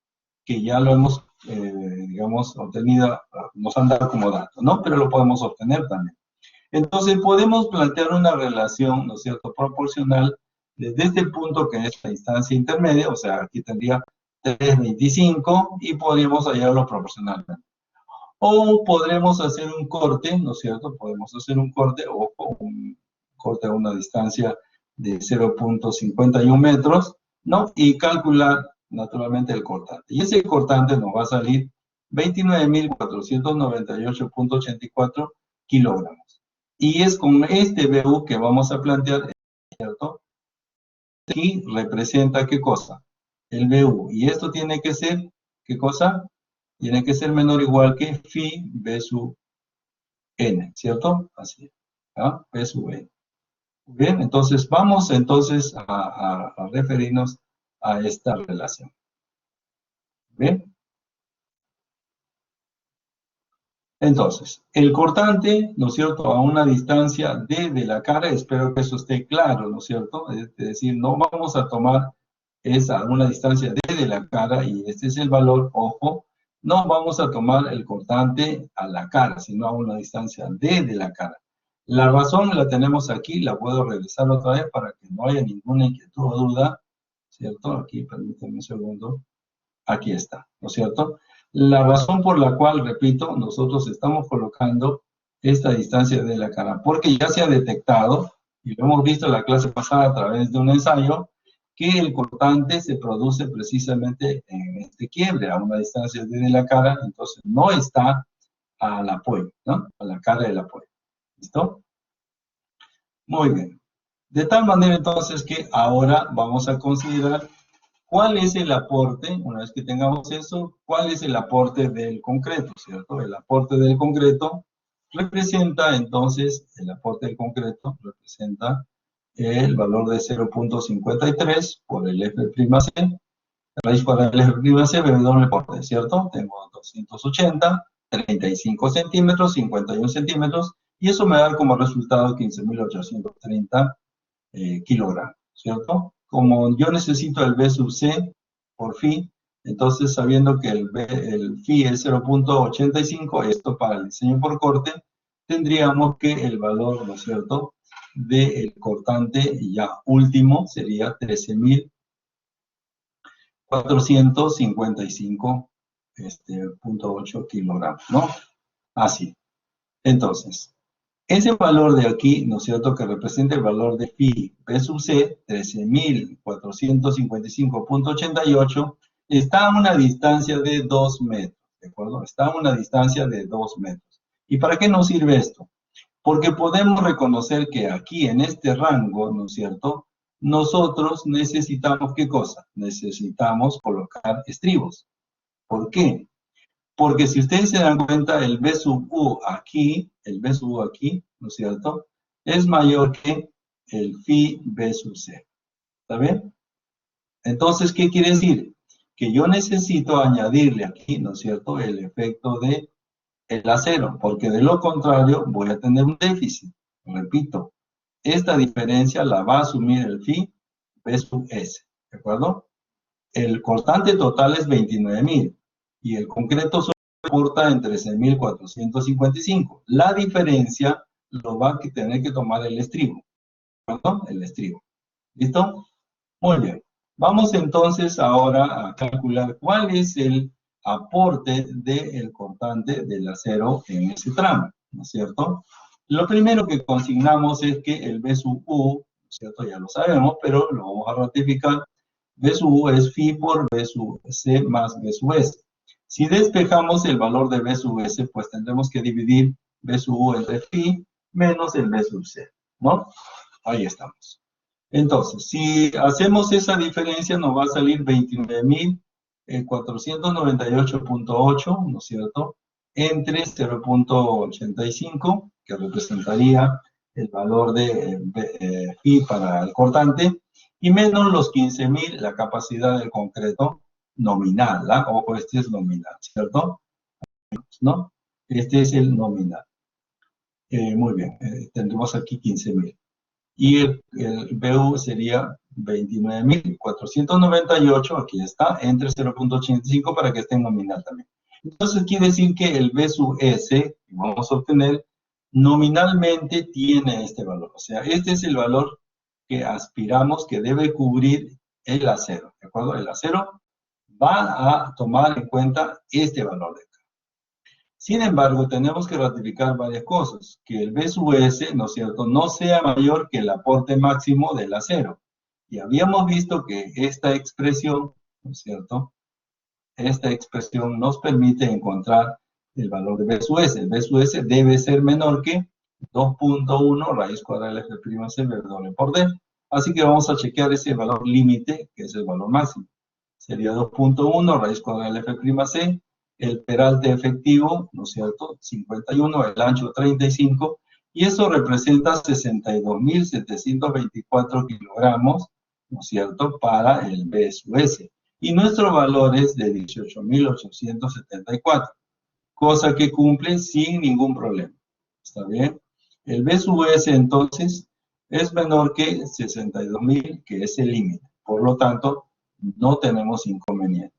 que ya lo hemos, digamos, obtenido, nos han dado como dato, ¿no? Pero lo podemos obtener también. Entonces podemos plantear una relación, ¿no es cierto?, proporcional desde este punto que es la instancia intermedia, o sea, aquí tendría 3.25 y podríamos hallarlo proporcionalmente. O podremos hacer un corte, ¿no es cierto? Podemos hacer un corte o un corte a una distancia de 0.51 metros, ¿no? Y calcular naturalmente el cortante. Y ese cortante nos va a salir 29.498,84 kilogramos. Y es con este BU que vamos a plantear, ¿cierto? Aquí representa ¿qué cosa? El BU. Y esto tiene que ser, ¿qué cosa? Tiene que ser menor o igual que phi B sub n, ¿cierto? Así, ¿ah? B sub n. Bien, entonces vamos entonces a referirnos a esta relación. Bien. Entonces, el cortante, ¿no es cierto?, a una distancia D de la cara, espero que eso esté claro, ¿no es cierto? Es decir, no vamos a tomar esa a una distancia D de la cara, y este es el valor, ojo, no vamos a tomar el cortante a la cara, sino a una distancia D de la cara. La razón la tenemos aquí, la puedo regresar otra vez para que no haya ninguna inquietud o duda, ¿cierto? Aquí, permítanme un segundo. Aquí está, ¿no es cierto? La razón por la cual, repito, nosotros estamos colocando esta distancia de la cara, porque ya se ha detectado, y lo hemos visto en la clase pasada a través de un ensayo, que el cortante se produce precisamente en este quiebre, a una distancia de la cara, entonces no está al apoyo, ¿no? A la cara del apoyo. ¿Listo? Muy bien. De tal manera entonces que ahora vamos a considerar ¿cuál es el aporte, una vez que tengamos eso, cuál es el aporte del concreto, ¿cierto? El aporte del concreto representa entonces, el aporte del concreto representa el valor de 0.53 por el F'C, raíz cuadrada del F'C, W por D, ¿cierto? Tengo 280, 35 centímetros, 51 centímetros, y eso me da como resultado 15.830 kilogramos, ¿cierto? Como yo necesito el B sub C por phi, entonces sabiendo que el phi es 0.85, esto para el diseño por corte, tendríamos que el valor, ¿no es cierto?, del cortante ya último sería 13.455,8 kilogramos, ¿no? Así. Entonces, Ese valor de aquí, ¿no es cierto?, que representa el valor de phi B sub c, 13.455.88, está a una distancia de 2 metros, ¿de acuerdo? Está a una distancia de 2 metros. ¿Y para qué nos sirve esto? Porque podemos reconocer que aquí, en este rango, ¿no es cierto?, nosotros necesitamos, ¿qué cosa? Necesitamos colocar estribos. ¿Por qué? Porque si ustedes se dan cuenta, el B sub U aquí, ¿no es cierto?, es mayor que el phi B sub C. ¿Está bien? Entonces, ¿qué quiere decir? Que yo necesito añadirle aquí, ¿no es cierto?, el efecto de el acero, porque de lo contrario voy a tener un déficit. Repito, esta diferencia la va a asumir el phi B sub S. ¿De acuerdo? El cortante total es 29.000 y el concreto soporta en 13.455. La diferencia lo va a tener que tomar el estribo. ¿Perdón? El estribo. ¿Listo? Muy bien. Vamos entonces ahora a calcular cuál es el aporte del cortante del acero en ese tramo, ¿no es cierto? Lo primero que consignamos es que el B sub U, ¿no es cierto? Ya lo sabemos, pero lo vamos a ratificar. B sub U es phi por B sub C más B sub S. Si despejamos el valor de B sub S, pues tendremos que dividir B sub U entre phi menos el B sub C, ¿no? Ahí estamos. Entonces, si hacemos esa diferencia, nos va a salir 29.498.8, ¿no es cierto?, entre 0.85, que representaría el valor de phi para el cortante, y menos los 15.000, la capacidad del concreto nominal, ¿la? Ojo, este es nominal, ¿cierto? ¿No? Este es el nominal. Muy bien, tendremos aquí 15.000. Y el BU sería 29.498, aquí está, entre 0.85 para que esté en nominal también. Entonces quiere decir que el B sub S, que vamos a obtener, nominalmente tiene este valor. O sea, este es el valor que aspiramos que debe cubrir el acero, ¿de acuerdo? El acero va a tomar en cuenta este valor de acá. Sin embargo, tenemos que ratificar varias cosas, que el B sub S, ¿no es cierto?, no sea mayor que el aporte máximo del acero. Y habíamos visto que esta expresión, ¿no es cierto?, esta expresión nos permite encontrar el valor de B sub S. El B sub S debe ser menor que 2.1 raíz cuadrada del F'(C) doble por D. Así que vamos a chequear ese valor límite, que es el valor máximo. Sería 2.1 raíz cuadrada del F'(C), el peralte efectivo, ¿no es cierto?, 51, el ancho 35, y eso representa 62.724 kilogramos, ¿no es cierto?, para el B sub S. Y nuestro valor es de 18.874, cosa que cumple sin ningún problema. ¿Está bien? El B sub S, entonces, es menor que 62.000, que es el límite. Por lo tanto, no tenemos inconveniente.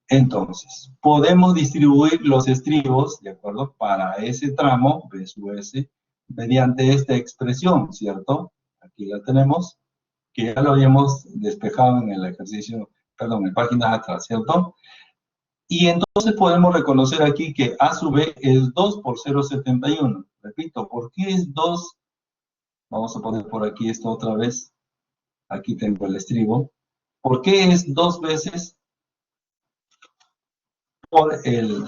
Entonces, podemos distribuir los estribos, ¿de acuerdo?, para ese tramo, B sub S, mediante esta expresión, ¿cierto? Aquí la tenemos, que ya lo habíamos despejado en el ejercicio, perdón, en páginas atrás, ¿cierto? Y entonces podemos reconocer aquí que A sub B es 2 por 0,71. Repito, ¿por qué es 2? Vamos a poner por aquí esto otra vez. Aquí tengo el estribo. ¿Por qué es 2 veces por el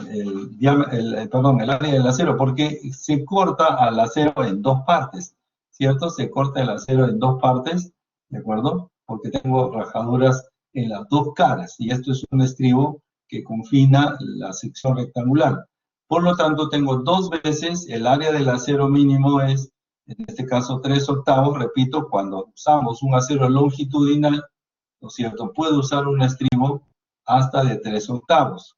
área del acero? Porque se corta al acero en dos partes, ¿cierto? Se corta el acero en dos partes, ¿de acuerdo? Porque tengo rajaduras en las dos caras, y esto es un estribo que confina la sección rectangular. Por lo tanto, tengo 2 veces el área del acero mínimo es, en este caso, 3/8. Repito, cuando usamos un acero longitudinal, ¿no es cierto?, puedo usar un estribo hasta de 3/8.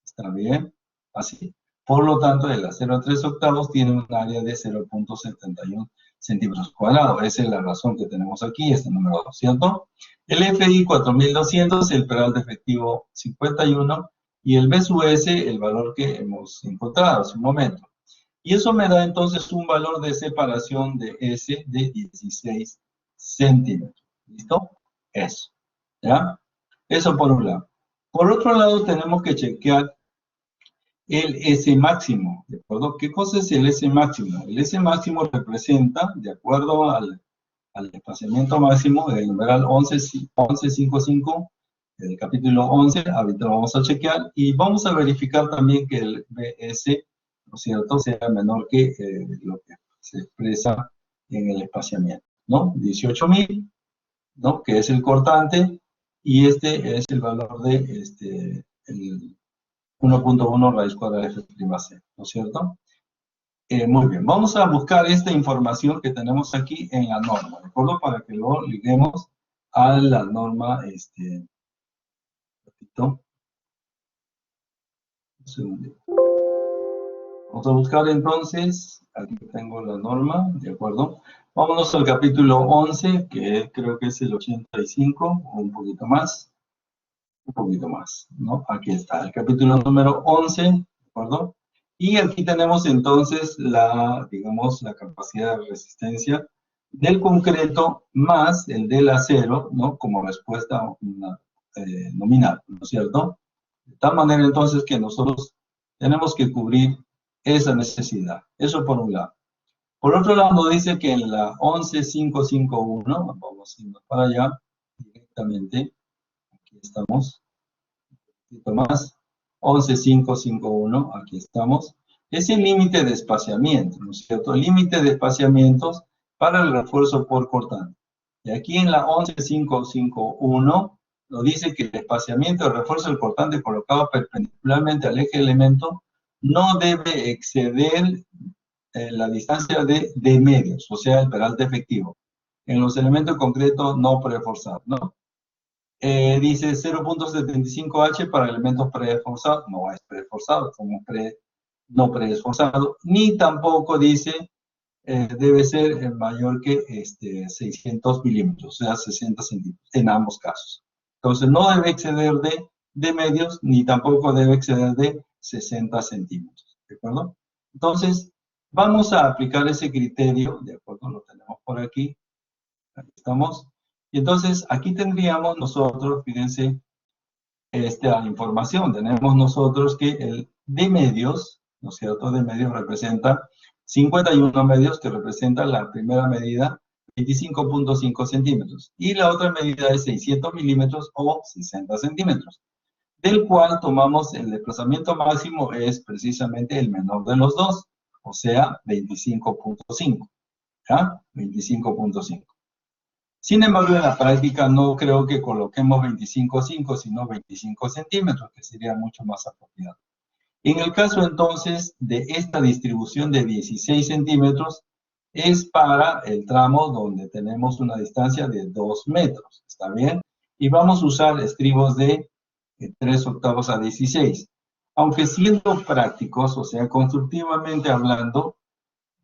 ¿Está bien? Así. Por lo tanto, el acero de 3/8 tiene un área de 0.71 centímetros cuadrados. Esa es la razón que tenemos aquí, este número 2, ¿cierto? El FI 4200, el peralte efectivo 51, y el B sub S, el valor que hemos encontrado hace un momento. Y eso me da entonces un valor de separación de S de 16 centímetros. ¿Listo? Eso. ¿Ya? Eso por un lado. Por otro lado, tenemos que chequear el S máximo, ¿de acuerdo? ¿Qué cosa es el S máximo? El S máximo representa, de acuerdo al espaciamiento máximo del numeral 1155 del capítulo 11, ahorita lo vamos a chequear, y vamos a verificar también que el BS, ¿no es cierto?, sea menor que lo que se expresa en el espaciamiento, ¿no? 18.000, ¿no?, que es el cortante, y este es el valor de el 1.1 raíz cuadrada de F', ¿no es cierto? Muy bien, vamos a buscar esta información que tenemos aquí en la norma, ¿de acuerdo? Para que lo liguemos a la norma, repito, un segundo. Vamos a buscar entonces, aquí tengo la norma, ¿de acuerdo? Vámonos al capítulo 11, que creo que es el 85, o un poquito más, ¿no? Aquí está, el capítulo número 11, ¿de acuerdo? Y aquí tenemos entonces digamos, la capacidad de resistencia del concreto más el del acero, ¿no? Como respuesta nominal, ¿no es cierto? De tal manera entonces que nosotros tenemos que cubrir esa necesidad. Eso por un lado. Por otro lado, dice que en la 11551, vamos a irnos para allá directamente, aquí estamos, un poquito más, 11551, aquí estamos, es el límite de espaciamiento, ¿no es cierto? El límite de espaciamientos para el refuerzo por cortante. Y aquí en la 11551 nos dice que el espaciamiento de refuerzo del cortante colocado perpendicularmente al eje de elemento no debe exceder la distancia de medios, o sea, el peralte efectivo, en los elementos concretos no preforzados, ¿no? Dice 0.75H para elementos preforzados, no es preforzado, como no preesforzado, ni tampoco dice debe ser mayor que 600 milímetros, o sea, 60 centímetros, en ambos casos. Entonces, no debe exceder de medios, ni tampoco debe exceder de 60 centímetros, ¿de acuerdo? Entonces, vamos a aplicar ese criterio, ¿de acuerdo? Lo tenemos por aquí, estamos. Y entonces, aquí tendríamos nosotros, fíjense, la información. Tenemos nosotros que el de medios, ¿no es cierto? De medios representa 51 medios, que representa la primera medida, 25.5 centímetros. Y la otra medida es 600 milímetros o 60 centímetros, del cual tomamos el desplazamiento máximo, es precisamente el menor de los dos, o sea, 25.5. ¿Ya? 25.5. Sin embargo, en la práctica no creo que coloquemos 25.5, sino 25 centímetros, que sería mucho más apropiado. En el caso entonces de esta distribución de 16 centímetros, es para el tramo donde tenemos una distancia de 2 metros, ¿está bien? Y vamos a usar estribos de 3/8 a 16. Aunque siendo prácticos, o sea, constructivamente hablando,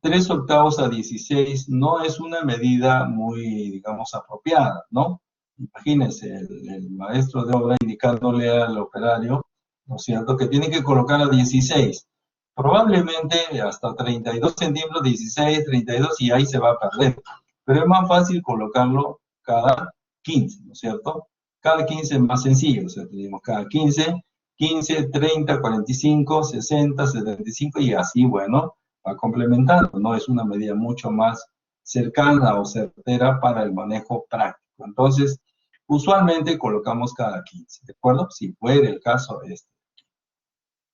3/8 a 16 no es una medida muy, digamos, apropiada, ¿no? Imagínense, el maestro de obra indicándole al operario, ¿no es cierto?, que tiene que colocar a 16. Probablemente hasta 32 centímetros, 16, 32, y ahí se va a perder. Pero es más fácil colocarlo cada 15, ¿no es cierto? Cada 15 es más sencillo, o sea, tenemos cada 15, 15, 30, 45, 60, 75, y así, bueno, va complementando, ¿no? Es una medida mucho más cercana o certera para el manejo práctico. Entonces, usualmente colocamos cada 15, ¿de acuerdo? Si fuera el caso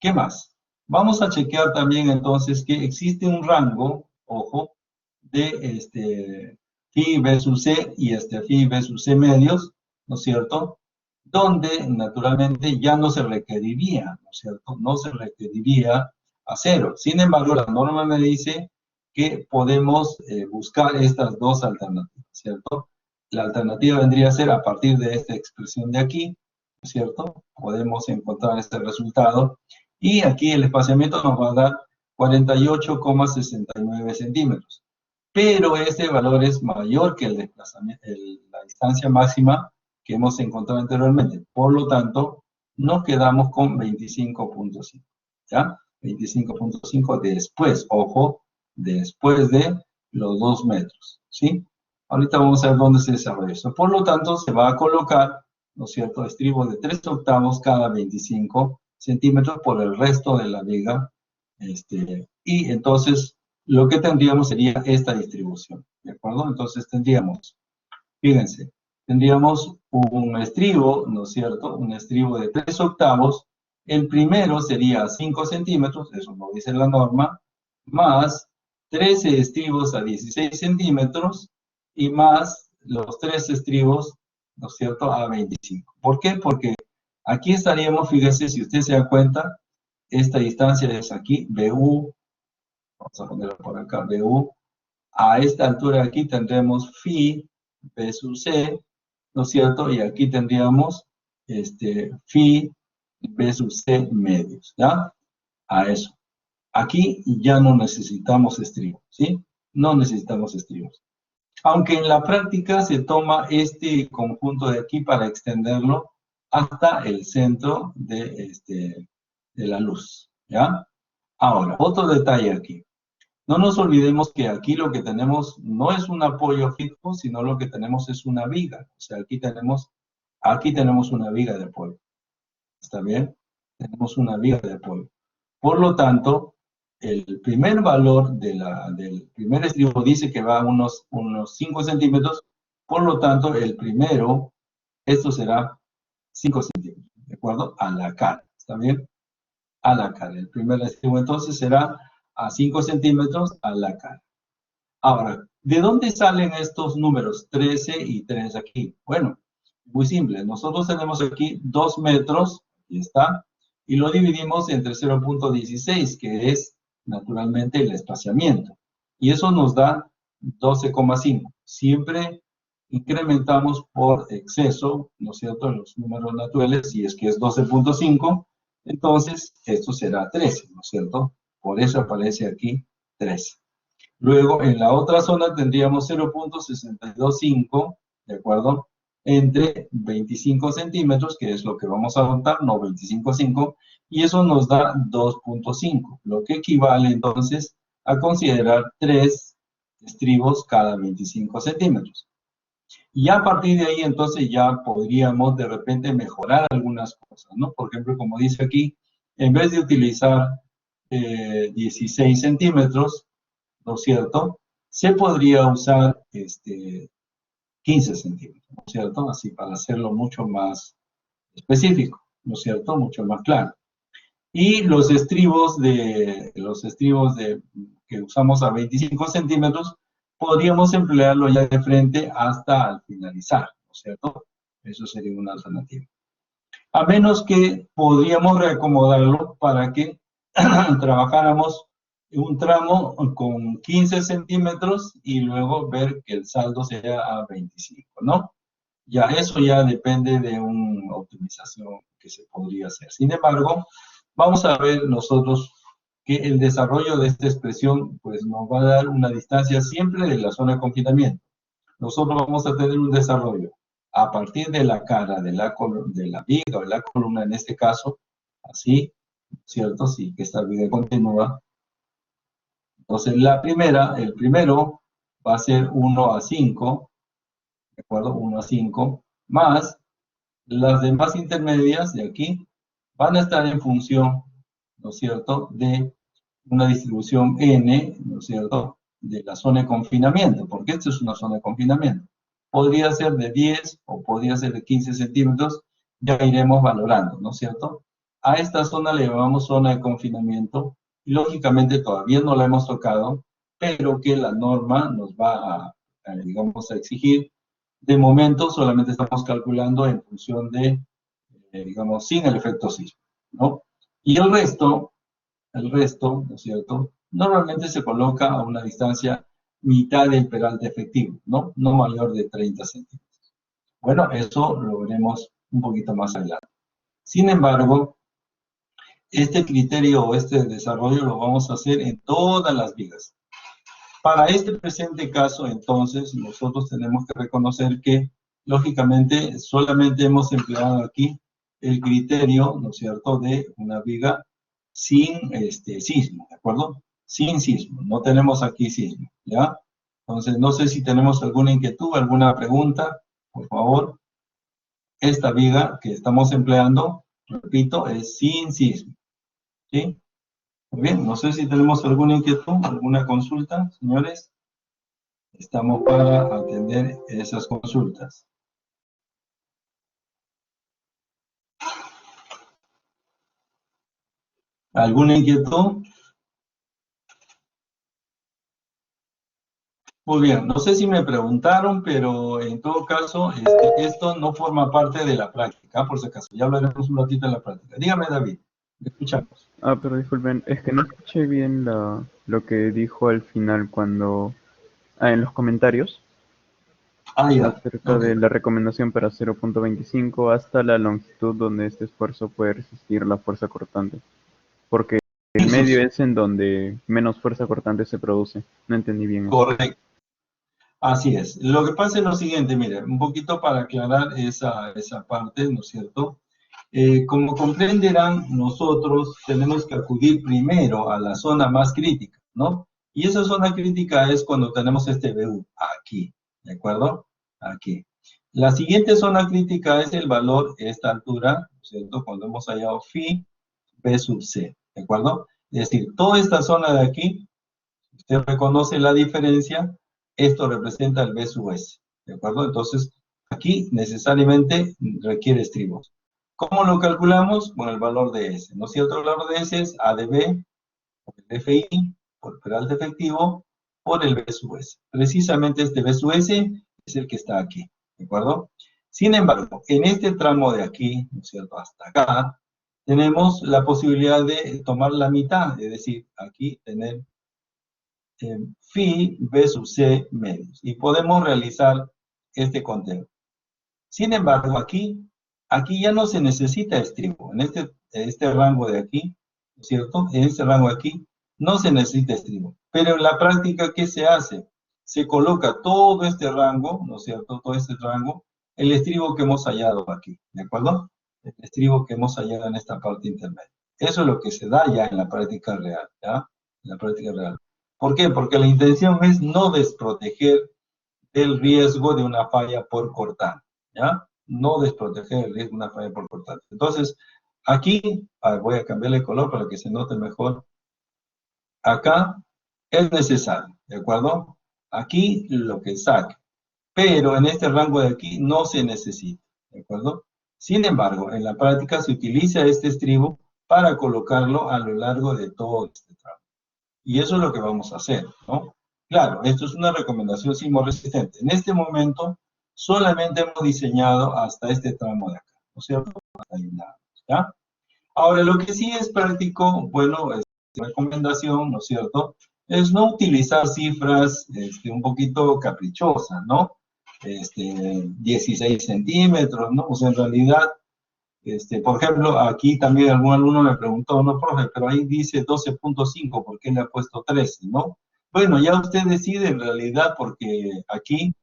¿Qué más? Vamos a chequear también entonces que existe un rango, ojo, de phi versus C y phi versus C medios, ¿no es cierto?, donde naturalmente ya no se requeriría, ¿no es cierto?, no se requeriría acero. Sin embargo, la norma me dice que podemos buscar estas dos alternativas, ¿cierto? La alternativa vendría a ser a partir de esta expresión de aquí, ¿no es cierto? Podemos encontrar este resultado. Y aquí el espaciamiento nos va a dar 48,69 centímetros. Pero este valor es mayor que el desplazamiento, la distancia máxima que hemos encontrado anteriormente. Por lo tanto, nos quedamos con 25.5. ¿Ya? 25.5 después, ojo, después de los 2 metros. ¿Sí? Ahorita vamos a ver dónde se desarrolla eso. Por lo tanto, se va a colocar, ¿no es cierto?, estribo de 3/8 cada 25 centímetros por el resto de la viga. Y entonces lo que tendríamos sería esta distribución, ¿de acuerdo? Entonces tendríamos, fíjense, tendríamos un estribo, ¿no es cierto? Un estribo de 3/8. El primero sería 5 centímetros, eso lo dice la norma, más 13 estribos a 16 centímetros y más los 3 estribos, ¿no es cierto?, a 25. ¿Por qué? Porque aquí estaríamos, fíjense, si usted se da cuenta, esta distancia es aquí, BU, vamos a ponerlo por acá, BU. A esta altura aquí tendremos phi, B sub C, ¿no es cierto? Y aquí tendríamos phi, B sub C medios, ¿ya? A eso. Aquí ya no necesitamos estribos, ¿sí? No necesitamos estribos. Aunque en la práctica se toma este conjunto de aquí para extenderlo hasta el centro de la luz, ¿ya? Ahora, otro detalle aquí. No nos olvidemos que aquí lo que tenemos no es un apoyo fijo, sino lo que tenemos es una viga. O sea, aquí tenemos una viga de apoyo. ¿Está bien? Tenemos una viga de apoyo. Por lo tanto, el primer valor del primer estribo dice que va a unos 5 centímetros. Por lo tanto, el primero, esto será 5 centímetros, ¿de acuerdo? A la cara. ¿Está bien? A la cara. El primer estribo entonces será a 5 centímetros a la cara. Ahora, ¿de dónde salen estos números 13 y 3 aquí? Bueno, muy simple. Nosotros tenemos aquí 2 metros, aquí está, y lo dividimos entre 0.16, que es naturalmente el espaciamiento. Y eso nos da 12,5. Siempre incrementamos por exceso, ¿no es cierto?, los números naturales, si es que es 12.5, entonces esto será 13, ¿no es cierto? Por eso aparece aquí 13. Luego, en la otra zona tendríamos 0.625, ¿de acuerdo? Entre 25 centímetros, que es lo que vamos a contar, no 25,5, y eso nos da 2.5, lo que equivale entonces a considerar 3 estribos cada 25 centímetros. Y a partir de ahí, entonces, ya podríamos de repente mejorar algunas cosas, ¿no? Por ejemplo, como dice aquí, en vez de utilizar 16 centímetros, ¿no es cierto?, se podría usar 15 centímetros, ¿no es cierto?, así para hacerlo mucho más específico, ¿no es cierto?, mucho más claro. Y los estribos que usamos a 25 centímetros, podríamos emplearlo ya de frente hasta al finalizar, ¿no es cierto? Eso sería una alternativa. A menos que podríamos reacomodarlo para que trabajáramos un tramo con 15 centímetros y luego ver que el saldo sea a 25, ¿no? Ya eso ya depende de una optimización que se podría hacer. Sin embargo, vamos a ver nosotros que el desarrollo de esta expresión pues nos va a dar una distancia siempre de la zona de confinamiento. Nosotros vamos a tener un desarrollo a partir de la cara de la viga o de la columna en este caso, así, ¿cierto? Sí, que esta viga continúa. Entonces el primero va a ser 1/5, ¿de acuerdo? 1/5, más las demás intermedias de aquí van a estar en función, ¿no es cierto?, de una distribución n, ¿no es cierto?, de la zona de confinamiento, porque esto es una zona de confinamiento. Podría ser de 10 o podría ser de 15 centímetros, ya iremos valorando, ¿no es cierto? A esta zona le llamamos zona de confinamiento, y lógicamente todavía no la hemos tocado, pero que la norma nos va digamos, a exigir. De momento solamente estamos calculando en función de, digamos, sin el efecto sismo, ¿no? Y el resto, ¿no es cierto?, normalmente se coloca a una distancia mitad del peralte efectivo, ¿no? No mayor de 30 centímetros. Bueno, eso lo veremos un poquito más adelante. Sin embargo, este criterio o este desarrollo lo vamos a hacer en todas las vigas. Para este presente caso, entonces, nosotros tenemos que reconocer que, lógicamente, solamente hemos empleado aquí el criterio, ¿no es cierto?, de una viga sin sismo, ¿de acuerdo? Sin sismo, no tenemos aquí sismo, ¿ya? Entonces, no sé si tenemos alguna inquietud, alguna pregunta, por favor. Esta viga que estamos empleando, Repito, es sin sismo, ¿sí? Muy bien, no sé si tenemos alguna inquietud, alguna consulta, señores. Estamos para atender esas consultas. ¿Alguna inquietud? Muy bien, no sé si me preguntaron, pero en todo caso, esto no forma parte de la práctica, por si acaso. Ya hablaremos un ratito de la práctica. Dígame, David, le escuchamos. Ah, pero disculpen, es que no escuché bien lo que dijo al final cuando, en los comentarios, Ah, ya, acerca ok. de la recomendación para 0.25 hasta la longitud donde este esfuerzo puede resistir la fuerza cortante. Porque el Eso medio es es en donde menos fuerza cortante se produce. No entendí bien eso. correcto. Así es. Lo que pasa es lo siguiente, mire, un poquito para aclarar esa parte, ¿no es cierto? Como comprenderán, nosotros tenemos que acudir primero a la zona más crítica, ¿no? Y esa zona crítica es cuando tenemos este BU, aquí, ¿de acuerdo? Aquí. La siguiente zona crítica es el valor, esta altura, ¿no es cierto? Cuando hemos hallado phi, B sub C, ¿de acuerdo? Es decir, toda esta zona de aquí, usted reconoce la diferencia, esto representa el B sub S, ¿de acuerdo? Entonces, aquí necesariamente requiere estribos. ¿Cómo lo calculamos? Con el valor de S, ¿no es cierto? El valor de S es A de B, por el FI, por el peralte efectivo, por el B sub S. Precisamente este B sub S es el que está aquí, ¿de acuerdo? Sin embargo, en este tramo de aquí, ¿no es cierto? Hasta acá, tenemos la posibilidad de tomar la mitad, es decir, aquí tener phi B sub C medios. Y podemos realizar este conteo. Sin embargo, aquí ya no se necesita estribo. En este rango de aquí, ¿no es cierto? En este rango de aquí no se necesita estribo. Pero en la práctica, ¿qué se hace? Se coloca todo este rango, ¿no es cierto? Todo este rango, el estribo que hemos hallado aquí, ¿de acuerdo? El estribo que hemos hallado en esta parte intermedia. Eso es lo que se da ya en la práctica real, ¿ya? En la práctica real. ¿Por qué? Porque la intención es no desproteger el riesgo de una falla por cortante, ¿ya? No desproteger el riesgo de una falla por cortante. Entonces, aquí, voy a cambiarle el color para que se note mejor. Acá es necesario, ¿de acuerdo? Aquí lo que saque, pero en este rango de aquí no se necesita, ¿de acuerdo? Sin embargo, en la práctica se utiliza este estribo para colocarlo a lo largo de todo este tramo. Y eso es lo que vamos a hacer, ¿no? Claro, esto es una recomendación sismoresistente. En este momento solamente hemos diseñado hasta este tramo de acá, ¿no es cierto? Ahí nada, ¿ya? Ahora, lo que sí es práctico, bueno, es recomendación, ¿no es cierto? Es no utilizar cifras un poquito caprichosas, ¿no? 16 centímetros, ¿no? O sea, en realidad por ejemplo, aquí también algún alumno me preguntó, no, profe, pero ahí dice 12.5, ¿por qué le ha puesto 13, no? Bueno, ya usted decide en realidad porque aquí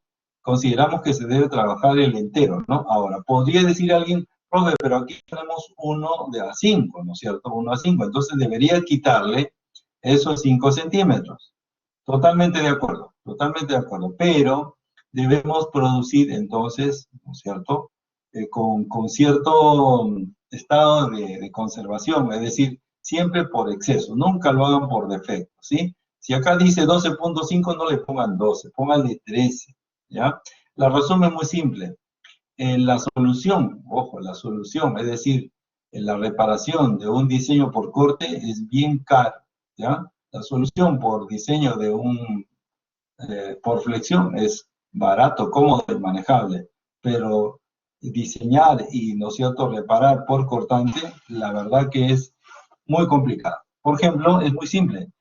consideramos que se debe trabajar el entero, ¿no? Ahora, podría decir alguien, profe, pero aquí tenemos 1 de A5, ¿no es cierto? 1 A5, entonces debería quitarle esos 5 centímetros. Totalmente de acuerdo, pero debemos producir entonces, ¿no es cierto? Con cierto estado de conservación, es decir, siempre por exceso, nunca lo hagan por defecto, ¿sí? Si acá dice 12.5, no le pongan 12, pónganle 13, ¿ya? La razón es muy simple. La solución, ojo, la solución, es decir, la reparación de un diseño por corte es bien cara, ¿ya? La solución por diseño por flexión es barato, cómodo y manejable, pero diseñar y, ¿no es cierto?, reparar por cortante, la verdad que es muy complicado. Por ejemplo, es muy simple.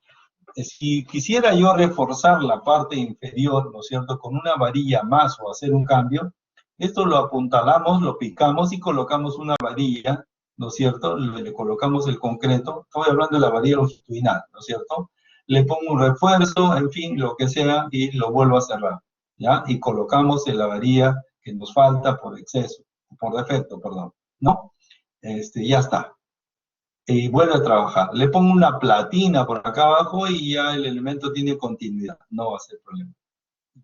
Si quisiera yo reforzar la parte inferior, ¿no es cierto?, con una varilla más o hacer un cambio, esto lo apuntalamos, lo picamos y colocamos una varilla, ¿no es cierto?, le colocamos el concreto, estoy hablando de la varilla longitudinal, ¿no es cierto?, le pongo un refuerzo, en fin, lo que sea, y lo vuelvo a cerrar, ¿ya? Y colocamos en la varilla que nos falta por exceso, por defecto, perdón, ¿no? Ya está, y vuelve a trabajar. Le pongo una platina por acá abajo y ya el elemento tiene continuidad, no va a ser problema.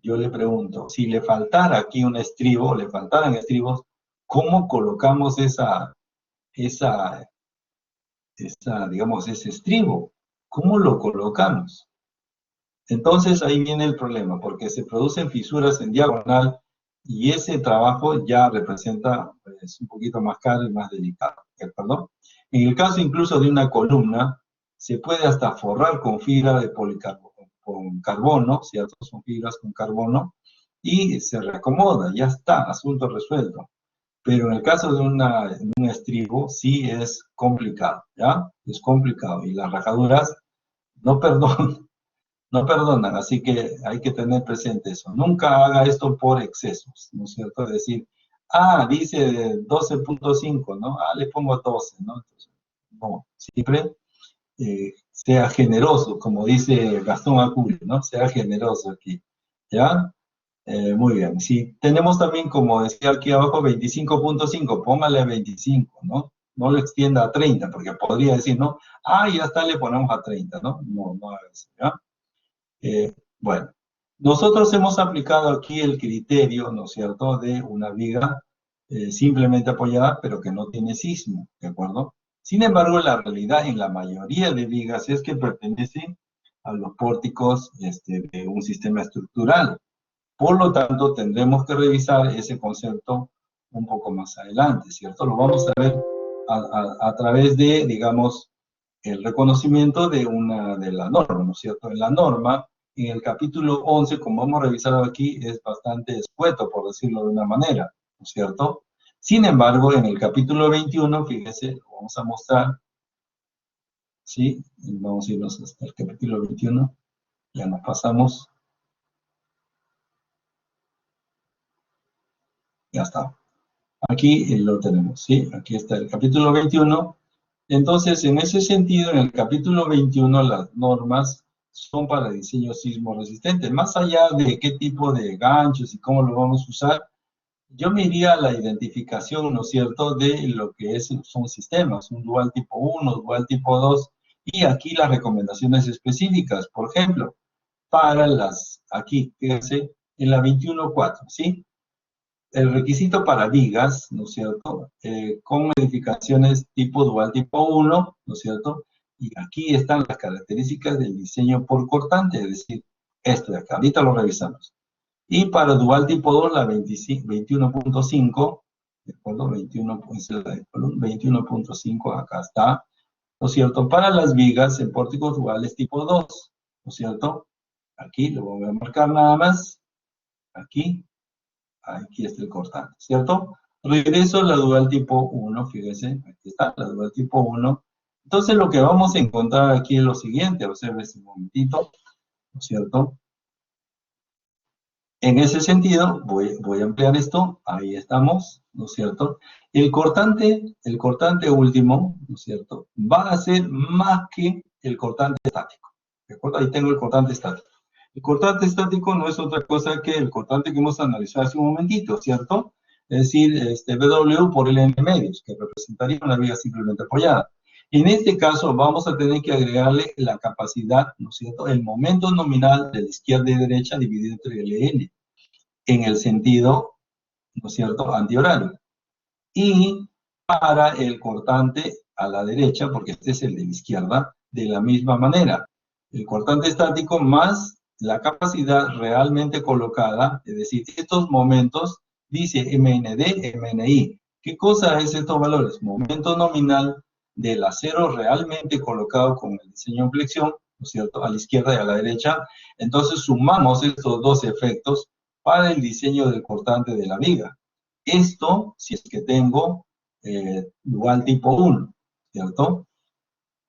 Yo le pregunto, si le faltara aquí un estribo, le faltaran estribos, ¿cómo colocamos esa, digamos, ese estribo? ¿Cómo lo colocamos? Entonces ahí viene el problema, porque se producen fisuras en diagonal y ese trabajo ya representa pues, un poquito más caro y más delicado, ¿de acuerdo? En el caso incluso de una columna, se puede hasta forrar con fibra de policarbono, con carbono, ¿cierto? Son fibras con carbono, y se reacomoda, ya está, asunto resuelto. Pero en el caso de un estribo, sí es complicado, ¿ya? Es complicado, y las rajaduras no perdonan, no perdonan, así que hay que tener presente eso. Nunca haga esto por excesos, ¿no es cierto? Es decir, dice 12.5, ¿no? Le pongo 12, ¿no? Entonces, no, siempre sea generoso, como dice Gastón Acurio, ¿no? Sea generoso aquí, ¿ya? Muy bien. Si tenemos también, como decía aquí abajo, 25.5, póngale 25, ¿no? No lo extienda a 30, porque podría decir, ¿no? Ya está, le ponemos a 30, ¿no? No, no haga eso, ¿ya? Bueno, nosotros hemos aplicado aquí el criterio, ¿no es cierto?, de una viga simplemente apoyada, pero que no tiene sismo, ¿de acuerdo? Sin embargo, la realidad en la mayoría de vigas es que pertenecen a los pórticos de un sistema estructural. Por lo tanto, tendremos que revisar ese concepto un poco más adelante, ¿cierto? Lo vamos a ver a través de, digamos, el reconocimiento de la norma, ¿no es cierto? En la norma, en el capítulo 11, como hemos revisado aquí, es bastante escueto, por decirlo de una manera, ¿no es cierto? Sin embargo, en el capítulo 21, fíjese, lo vamos a mostrar, ¿sí? Vamos a irnos hasta el capítulo 21, ya nos pasamos, ya está. Aquí lo tenemos, ¿sí? Aquí está el capítulo 21. Entonces, en ese sentido, en el capítulo 21, las normas son para diseño sismo resistente. Más allá de qué tipo de ganchos y cómo lo vamos a usar, yo me iría a la identificación, ¿no es cierto?, de lo que son sistemas, un dual tipo 1, dual tipo 2, y aquí las recomendaciones específicas, por ejemplo, para aquí, fíjense, en la 21.4, ¿sí? El requisito para vigas, ¿no es cierto?, con edificaciones tipo dual tipo 1, ¿no es cierto?, y aquí están las características del diseño por cortante, es decir, esto de acá, ahorita lo revisamos. Y para dual tipo 2, la 21.5, ¿de acuerdo? 21.5, acá está, ¿no es cierto?, para las vigas en pórticos duales tipo 2, ¿no es cierto? Aquí lo voy a marcar nada más, aquí está el cortante, ¿cierto? Regreso a la dual tipo 1, fíjense, aquí está, la dual tipo 1. Entonces lo que vamos a encontrar aquí es lo siguiente, observe un momentito, ¿no es cierto? En ese sentido, voy a ampliar esto, ahí estamos, ¿no es cierto? El cortante último, ¿no es cierto?, va a ser más que el cortante estático, ¿de acuerdo? Ahí tengo el cortante estático. El cortante estático no es otra cosa que el cortante que hemos analizado hace un momentito, ¿cierto? Es decir, W por L en medios, que representaría una viga simplemente apoyada. En este caso vamos a tener que agregarle la capacidad, ¿no es cierto?, el momento nominal de la izquierda y derecha dividido entre LN, en el sentido, ¿no es cierto?, antihorario. Y para el cortante a la derecha, porque este es el de la izquierda, de la misma manera. El cortante estático más la capacidad realmente colocada, es decir, estos momentos, dice MND, MNI. ¿Qué cosa es estos valores? Momento nominal del acero realmente colocado con el diseño en flexión, ¿no es cierto?, a la izquierda y a la derecha. Entonces sumamos estos dos efectos para el diseño del cortante de la viga. Esto, si es que tengo dual tipo 1, ¿cierto?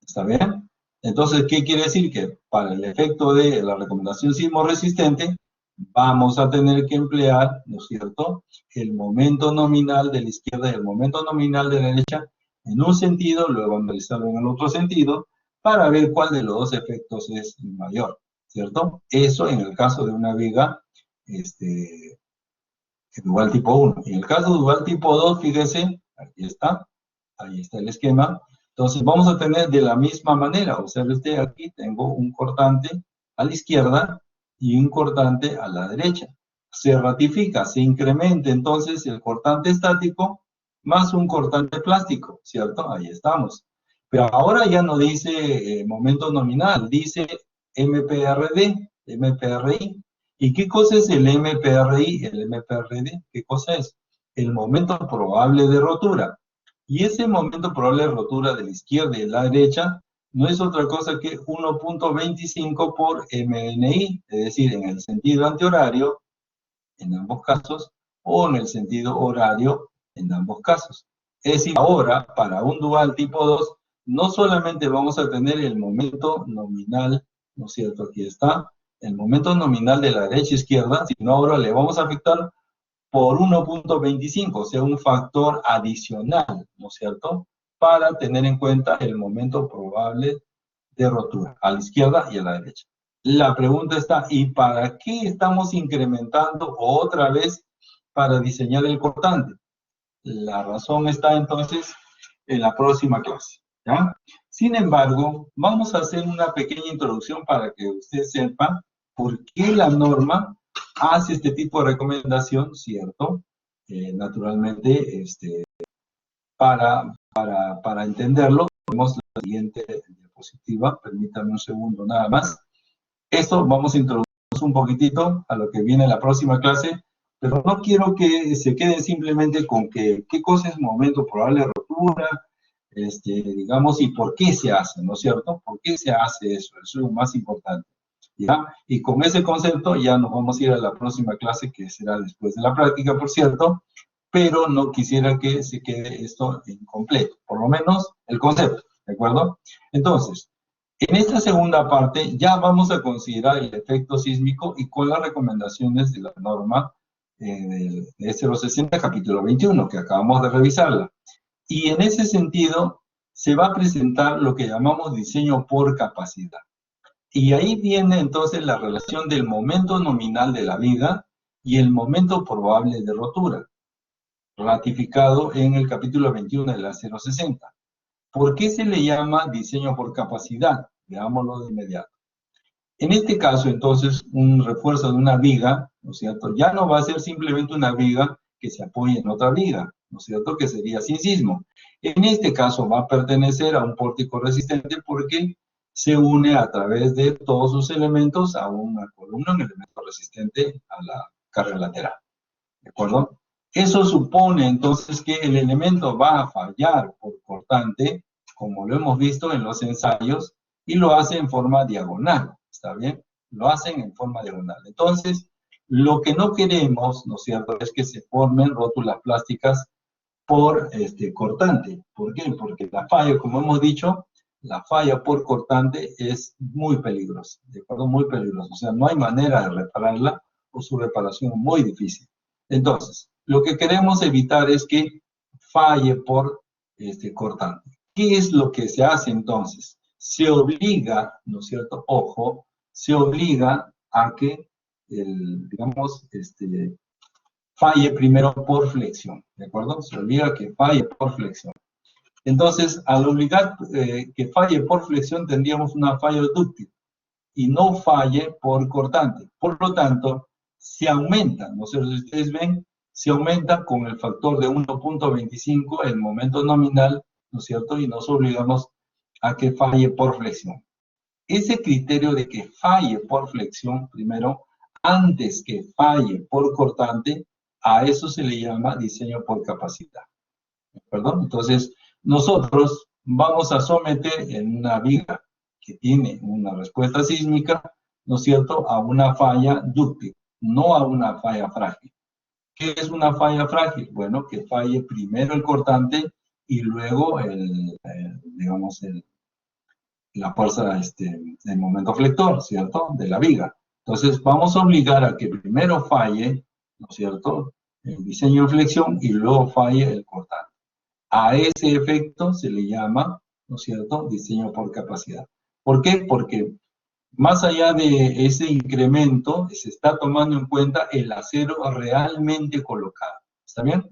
¿Está bien? Entonces, ¿qué quiere decir? Que para el efecto de la recomendación sismo resistente, vamos a tener que emplear, ¿no es cierto?, el momento nominal de la izquierda y el momento nominal de la derecha en un sentido, luego analizarlo en el otro sentido, para ver cuál de los dos efectos es el mayor, ¿cierto? Eso en el caso de una viga, dual tipo 1. En el caso dual tipo 2, fíjese, ahí está el esquema. Entonces vamos a tener de la misma manera, observe usted aquí, tengo un cortante a la izquierda y un cortante a la derecha. Se ratifica, se incrementa entonces el cortante estático más un cortante plástico, ¿cierto? Ahí estamos. Pero ahora ya no dice momento nominal, dice MPRD, MPRI. ¿Y qué cosa es el MPRI, el MPRD? ¿Qué cosa es? El momento probable de rotura. Y ese momento probable de rotura de la izquierda y de la derecha no es otra cosa que 1.25 por MNI, es decir, en el sentido antihorario, en ambos casos, o en el sentido horario, en ambos casos. Es decir, ahora, para un dual tipo 2, no solamente vamos a tener el momento nominal, ¿no es cierto? Aquí está, el momento nominal de la derecha e izquierda, sino ahora le vamos a afectar por 1.25, o sea, un factor adicional, ¿no es cierto? Para tener en cuenta el momento probable de rotura, a la izquierda y a la derecha. La pregunta está, ¿y para qué estamos incrementando otra vez para diseñar el cortante? La razón está entonces en la próxima clase, ¿ya? Sin embargo, vamos a hacer una pequeña introducción para que usted sepa por qué la norma hace este tipo de recomendación, ¿cierto? Naturalmente, para entenderlo, vemos la siguiente diapositiva, permítanme un segundo nada más. Esto vamos a introducirnos un poquitito a lo que viene en la próxima clase, pero no quiero que se queden simplemente con que qué cosa es momento probable de rotura, digamos, y por qué se hace, ¿no es cierto? ¿Por qué se hace eso? Eso es lo más importante, ¿ya? Y con ese concepto ya nos vamos a ir a la próxima clase, que será después de la práctica, por cierto, pero no quisiera que se quede esto incompleto, por lo menos el concepto, ¿de acuerdo? Entonces, en esta segunda parte ya vamos a considerar el efecto sísmico y con las recomendaciones de la norma de 060 capítulo 21, que acabamos de revisarla. Y en ese sentido se va a presentar lo que llamamos diseño por capacidad. Y ahí viene entonces la relación del momento nominal de la viga y el momento probable de rotura, ratificado en el capítulo 21 de la 060. ¿Por qué se le llama diseño por capacidad? Veámoslo de inmediato. En este caso, entonces, un refuerzo de una viga, ¿no es cierto? Ya no va a ser simplemente una viga que se apoye en otra viga, ¿no es cierto? Que sería sin sismo. En este caso va a pertenecer a un pórtico resistente porque se une a través de todos sus elementos a una columna, un elemento resistente a la carga lateral. ¿De acuerdo? Eso supone entonces que el elemento va a fallar por cortante, como lo hemos visto en los ensayos, y lo hace en forma diagonal, ¿está bien? Lo hacen en forma diagonal. Entonces, lo que no queremos, ¿no es cierto?, es que se formen rótulas plásticas por cortante. ¿Por qué? Porque la falla, como hemos dicho, la falla por cortante es muy peligrosa, ¿de acuerdo? Muy peligrosa. O sea, no hay manera de repararla o su reparación es muy difícil. Entonces, lo que queremos evitar es que falle por cortante. ¿Qué es lo que se hace entonces? Se obliga, ¿no es cierto? Ojo, se obliga a que, digamos, falle primero por flexión, ¿de acuerdo? Se obliga a que falle por flexión. Entonces, al obligar que falle por flexión, tendríamos una falla dúctil y no falle por cortante. Por lo tanto, se aumenta, no sé si ustedes ven, se aumenta con el factor de 1.25 el momento nominal, ¿no es cierto? Y nos obligamos a que falle por flexión. Ese criterio de que falle por flexión, primero, antes que falle por cortante, a eso se le llama diseño por capacidad. ¿Perdón? Entonces, nosotros vamos a someter en una viga que tiene una respuesta sísmica, ¿no es cierto?, a una falla dúctil, no a una falla frágil. ¿Qué es una falla frágil? Bueno, que falle primero el cortante y luego digamos, la fuerza del momento flector, ¿cierto?, de la viga. Entonces, vamos a obligar a que primero falle, ¿no es cierto?, el diseño de flexión y luego falle el cortante. A ese efecto se le llama, ¿no es cierto?, diseño por capacidad. ¿Por qué? Porque más allá de ese incremento, se está tomando en cuenta el acero realmente colocado. ¿Está bien?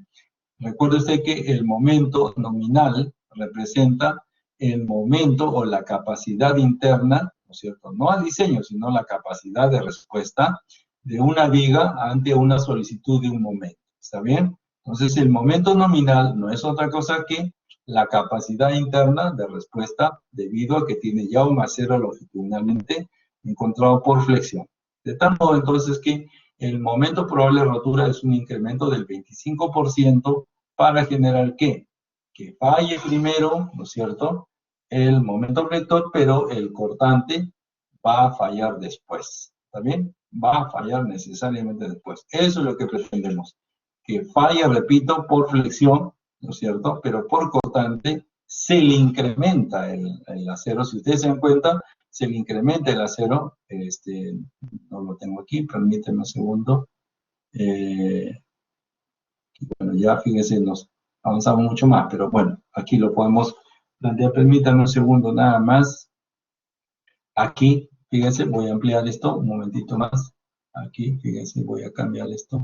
Recuerde usted que el momento nominal representa el momento o la capacidad interna, ¿no es cierto?, no al diseño, sino la capacidad de respuesta de una viga ante una solicitud de un momento. ¿Está bien? Entonces, el momento nominal no es otra cosa que la capacidad interna de respuesta debido a que tiene ya un acero longitudinalmente encontrado por flexión. De tal modo, entonces, que el momento probable de rotura es un incremento del 25% para generar ¿qué? Que falle primero, ¿no es cierto?, el momento vector, pero el cortante va a fallar después. ¿Está bien? Va a fallar necesariamente después. Eso es lo que pretendemos. Que falle, repito, por flexión, ¿no es cierto? Pero por cortante se le incrementa el acero. Si ustedes se dan cuenta, se le incrementa el acero. No lo tengo aquí, permítanme un segundo. Bueno, ya fíjense, nos avanzamos mucho más, pero bueno, aquí lo podemos plantear. Permítanme un segundo nada más. Aquí, fíjense, voy a ampliar esto un momentito más. Aquí, fíjense, voy a cambiar esto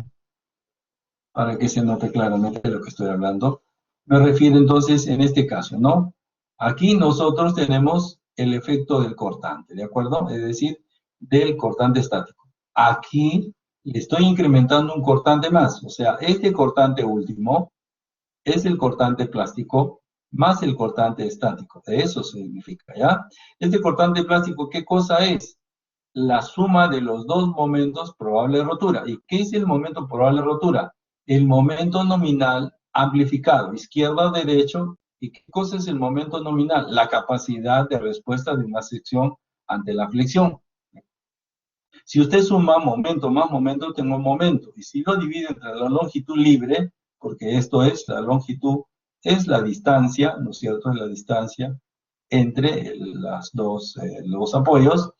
para que se note claramente de lo que estoy hablando. Me refiero entonces en este caso, ¿no? Aquí nosotros tenemos el efecto del cortante, ¿de acuerdo? Es decir, del cortante estático. Aquí le estoy incrementando un cortante más, o sea, este cortante último es el cortante plástico más el cortante estático. Eso significa, ¿ya? Este cortante plástico, ¿qué cosa es? La suma de los dos momentos probable de rotura. ¿Y qué es el momento probable de rotura? El momento nominal amplificado, izquierda o derecho. ¿Y qué cosa es el momento nominal? La capacidad de respuesta de una sección ante la flexión. Si usted suma momento más momento, tengo un momento. Y si lo divide entre la longitud libre, porque esto es, la longitud es la distancia, ¿no es cierto? Es la distancia entre los apoyos.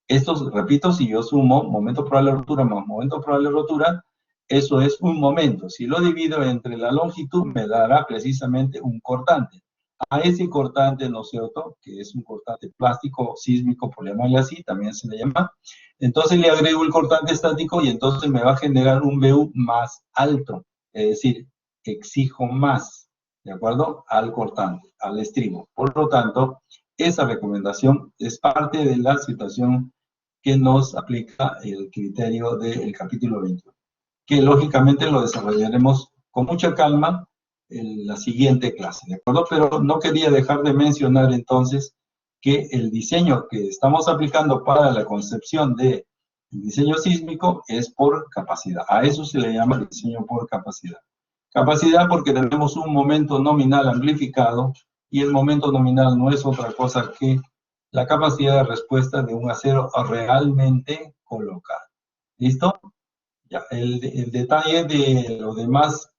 Estos, repito, si yo sumo momento probable de rotura más momento probable de rotura, eso es un momento. Si lo divido entre la longitud, me dará precisamente un cortante. A ese cortante, ¿no es cierto?, que es un cortante plástico, sísmico, por llamarle así, también se le llama. Entonces le agrego el cortante estático y entonces me va a generar un BU más alto. Es decir, exijo más, ¿de acuerdo?, al cortante, al estribo. Por lo tanto, esa recomendación es parte de la situación que nos aplica el criterio del capítulo 21, que lógicamente lo desarrollaremos con mucha calma en la siguiente clase, ¿de acuerdo? Pero no quería dejar de mencionar entonces que el diseño que estamos aplicando para la concepción del diseño sísmico es por capacidad. A eso se le llama diseño por capacidad. Capacidad porque tenemos un momento nominal amplificado y el momento nominal no es otra cosa que la capacidad de respuesta de un acero realmente colocado. ¿Listo? Ya, el detalle de los demás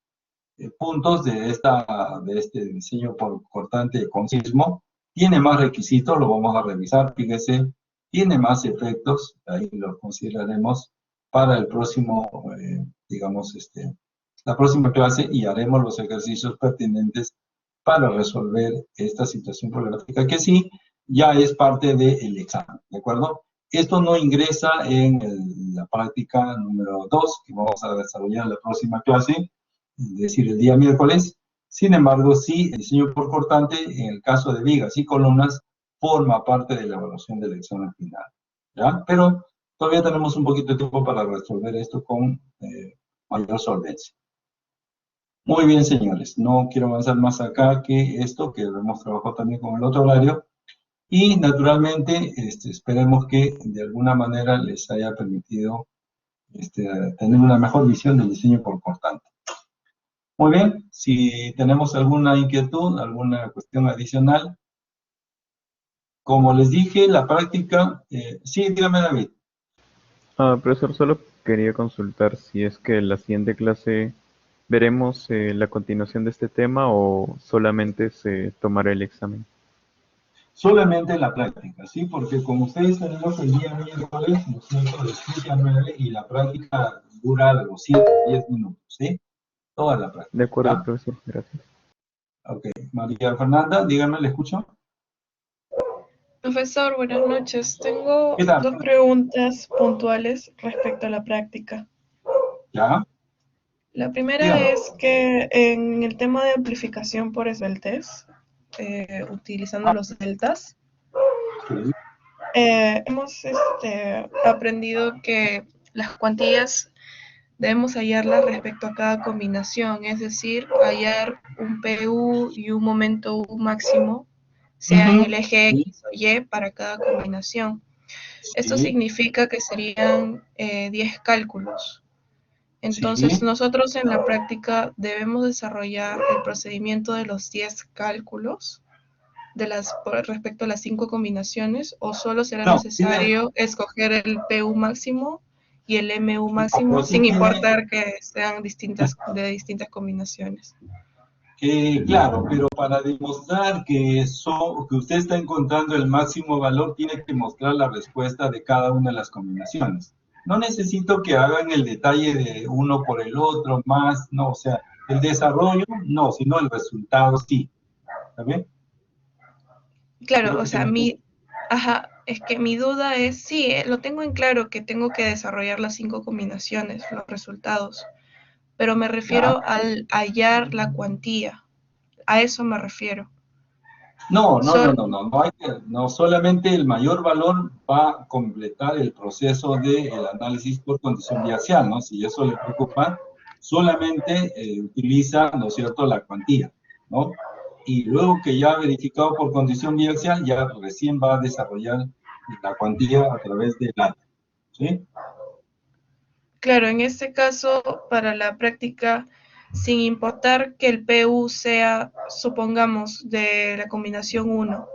puntos de este diseño por cortante con sismo tiene más requisitos, lo vamos a revisar, fíjese, tiene más efectos, ahí lo consideraremos para el próximo, digamos, la próxima clase y haremos los ejercicios pertinentes para resolver esta situación problemática, que sí, ya es parte del examen, ¿de acuerdo? Esto no ingresa en la práctica número 2, que vamos a desarrollar en la próxima clase, es decir, el día miércoles. Sin embargo, sí, el diseño por cortante, en el caso de vigas y columnas, forma parte de la evaluación del examen final, ¿ya? Pero todavía tenemos un poquito de tiempo para resolver esto con mayor solvencia. Muy bien, señores, no quiero avanzar más acá que esto, que hemos trabajado también con el otro horario. Y naturalmente, esperemos que de alguna manera les haya permitido tener una mejor visión del diseño por cortante. Muy bien, si tenemos alguna inquietud, alguna cuestión adicional, como les dije, la práctica, sí, dígame David. Profesor, solo quería consultar si es que en la siguiente clase veremos la continuación de este tema o solamente se tomará el examen. Solamente la práctica, ¿sí? Porque como ustedes tenemos el día miércoles, ¿no es cierto?, de 7 a 9 y la práctica dura de los 7 a 10 minutos, ¿sí? Toda la De práctica, acuerdo, ¿ya? profesor, gracias. Ok, María Fernanda, dígame, ¿le escucho? Profesor, buenas noches. Tengo ¿Qué tal? dos preguntas puntuales respecto a la práctica. ¿Ya? La primera Dígame. es que en el tema de amplificación por esbeltez, utilizando los deltas, Sí. hemos aprendido que las cuantillas debemos hallarla respecto a cada combinación, es decir, hallar un PU y un momento U máximo, sea en el eje Sí, X o Y para cada combinación. Esto sí, significa que serían 10 cálculos. Entonces, sí. nosotros en la práctica debemos desarrollar el procedimiento de los 10 cálculos respecto a las 5 combinaciones, o solo será No, tiene, necesario escoger el PU máximo y el MU no, máximo, pero sí sin tiene, importar que sean de distintas combinaciones. claro, pero para demostrar que usted está encontrando el máximo valor, tiene que mostrar la respuesta de cada una de las combinaciones. No necesito que hagan el detalle de uno por el otro, más, no, o sea, el desarrollo, no, sino el resultado, sí. ¿Está bien? Claro, Creo o que se sea, me entiende. es que mi duda es, sí, lo tengo en claro que tengo que desarrollar las 5 combinaciones, los resultados, pero me Ya. refiero al hallar la cuantía, a eso me refiero. No, no, no, Sol- no, no, no hay no solamente el mayor valor va a completar el proceso del análisis por condición biaxial, ¿no? Si eso le preocupa, solamente utiliza, ¿no es cierto?, la cuantía, ¿no? Y luego que ya ha verificado por condición biaxial, ya recién va a desarrollar la cuantía a través del ATA, ¿sí? Claro, en este caso, para la práctica, sin importar que el PU sea, supongamos, de la combinación 1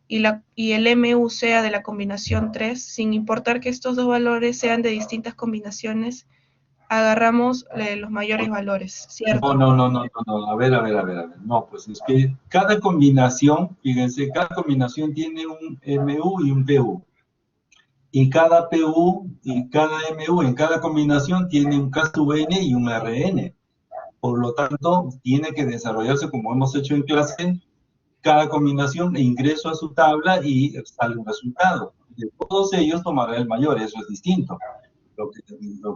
y el MU sea de la combinación 3, sin importar que estos dos valores sean de distintas combinaciones, agarramos los mayores valores, No, ¿cierto? no, no, no, no, no, a ver, a ver, a ver, a ver. No, pues es que cada combinación, fíjense, cada combinación tiene un MU y un PU. Y cada PU y cada MU en cada combinación tiene un K sub n y un RN. Por lo tanto, tiene que desarrollarse como hemos hecho en clase, cada combinación e ingreso a su tabla y sale un resultado. De todos ellos tomará el mayor, eso es distinto. Lo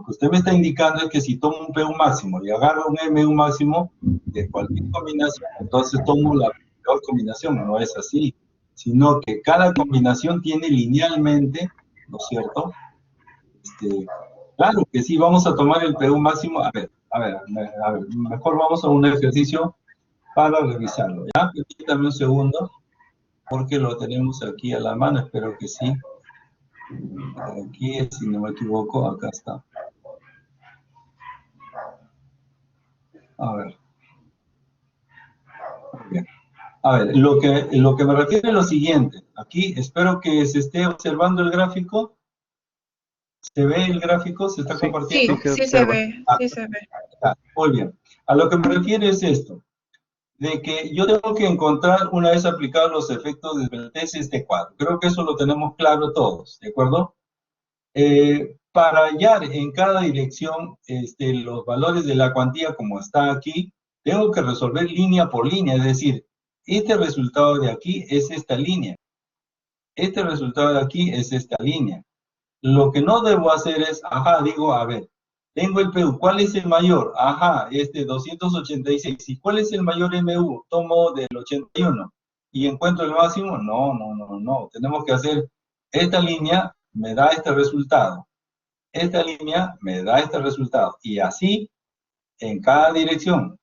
que usted me está indicando es que si tomo un PU máximo y agarro un MU máximo de cualquier combinación, entonces tomo la peor combinación. No es así, sino que cada combinación tiene linealmente, ¿no es cierto? Claro que sí, vamos a tomar el PU máximo. A ver, mejor vamos a un ejercicio para revisarlo. Ya, permítame un segundo, porque lo tenemos aquí a la mano, espero que sí. Aquí, si no me equivoco, acá está. A ver, muy bien. A ver, lo que me refiere es lo siguiente. Aquí espero que se esté observando el gráfico. ¿Se ve el gráfico? ¿Se está Sí, Sí, sí compartiendo? se observa. sí se ve. Muy bien. A lo que me refiere es esto, de que yo tengo que encontrar, una vez aplicados los efectos de Beltrés, este cuadro. Creo que eso lo tenemos claro todos, ¿de acuerdo? Para hallar en cada dirección los valores de la cuantía como está aquí, tengo que resolver línea por línea, es decir, este resultado de aquí es esta línea, este resultado de aquí es esta línea. Lo que no debo hacer es, digo, a ver, tengo el PU, ¿cuál es el mayor? 286. ¿Y cuál es el mayor MU? Tomo del 81 y encuentro el máximo. No, no, no, no. Tenemos que hacer esta línea, me da este resultado. Esta línea me da este resultado. Y así en cada dirección.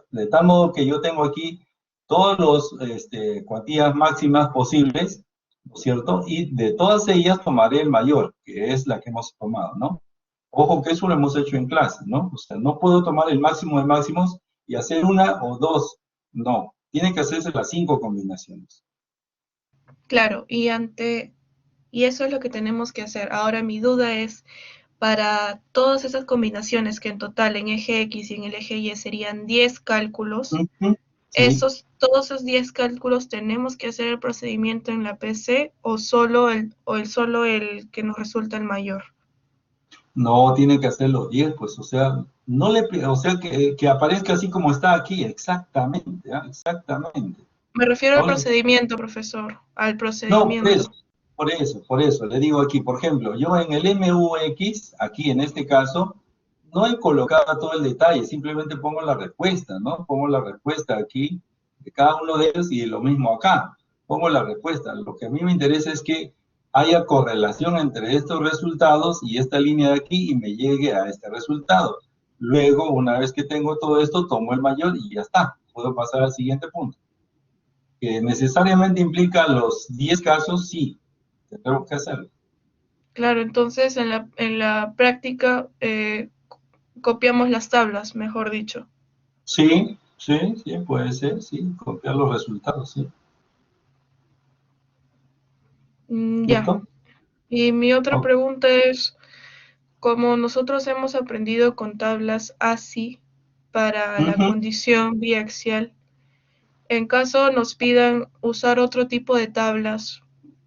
De tal modo que yo tengo aquí todas las cuantías máximas posibles, ¿no es cierto? Y de todas ellas tomaré el mayor, que es la que hemos tomado, ¿no? Ojo que eso lo hemos hecho en clase, ¿no? O sea, no puedo tomar el máximo de máximos y hacer una o dos. No, tiene que hacerse las 5 combinaciones. Claro, y eso es lo que tenemos que hacer. Ahora mi duda es, para todas esas combinaciones que en total en eje X y en el eje Y serían 10 cálculos, Sí. todos esos 10 cálculos tenemos que hacer el procedimiento en la PC, o solo el que nos resulta el mayor. No, tiene que hacer los 10, pues, o sea, no le, o sea, que aparezca así como está aquí, exactamente, exactamente. Me refiero al No, procedimiento, profesor, al no, procedimiento. por eso, le digo aquí, por ejemplo, yo en el MUX, aquí en este caso, no he colocado todo el detalle, simplemente pongo la respuesta, ¿no? Pongo la respuesta aquí de cada uno de ellos y lo mismo acá. Pongo la respuesta. Lo que a mí me interesa es que haya correlación entre estos resultados y esta línea de aquí y me llegue a este resultado. Luego, una vez que tengo todo esto, tomo el mayor y ya está. Puedo pasar al siguiente punto. ¿Que necesariamente implica los 10 casos? Sí, tenemos que hacerlo. Claro, entonces en la práctica copiamos las tablas, mejor dicho. Sí, sí, sí, puede ser, sí, copiar los resultados, sí. Ya. ¿Cierto? Y mi otra Ok. pregunta es, como nosotros hemos aprendido con tablas ASCII para la Ujú. condición biaxial, en caso nos pidan usar otro tipo de tablas,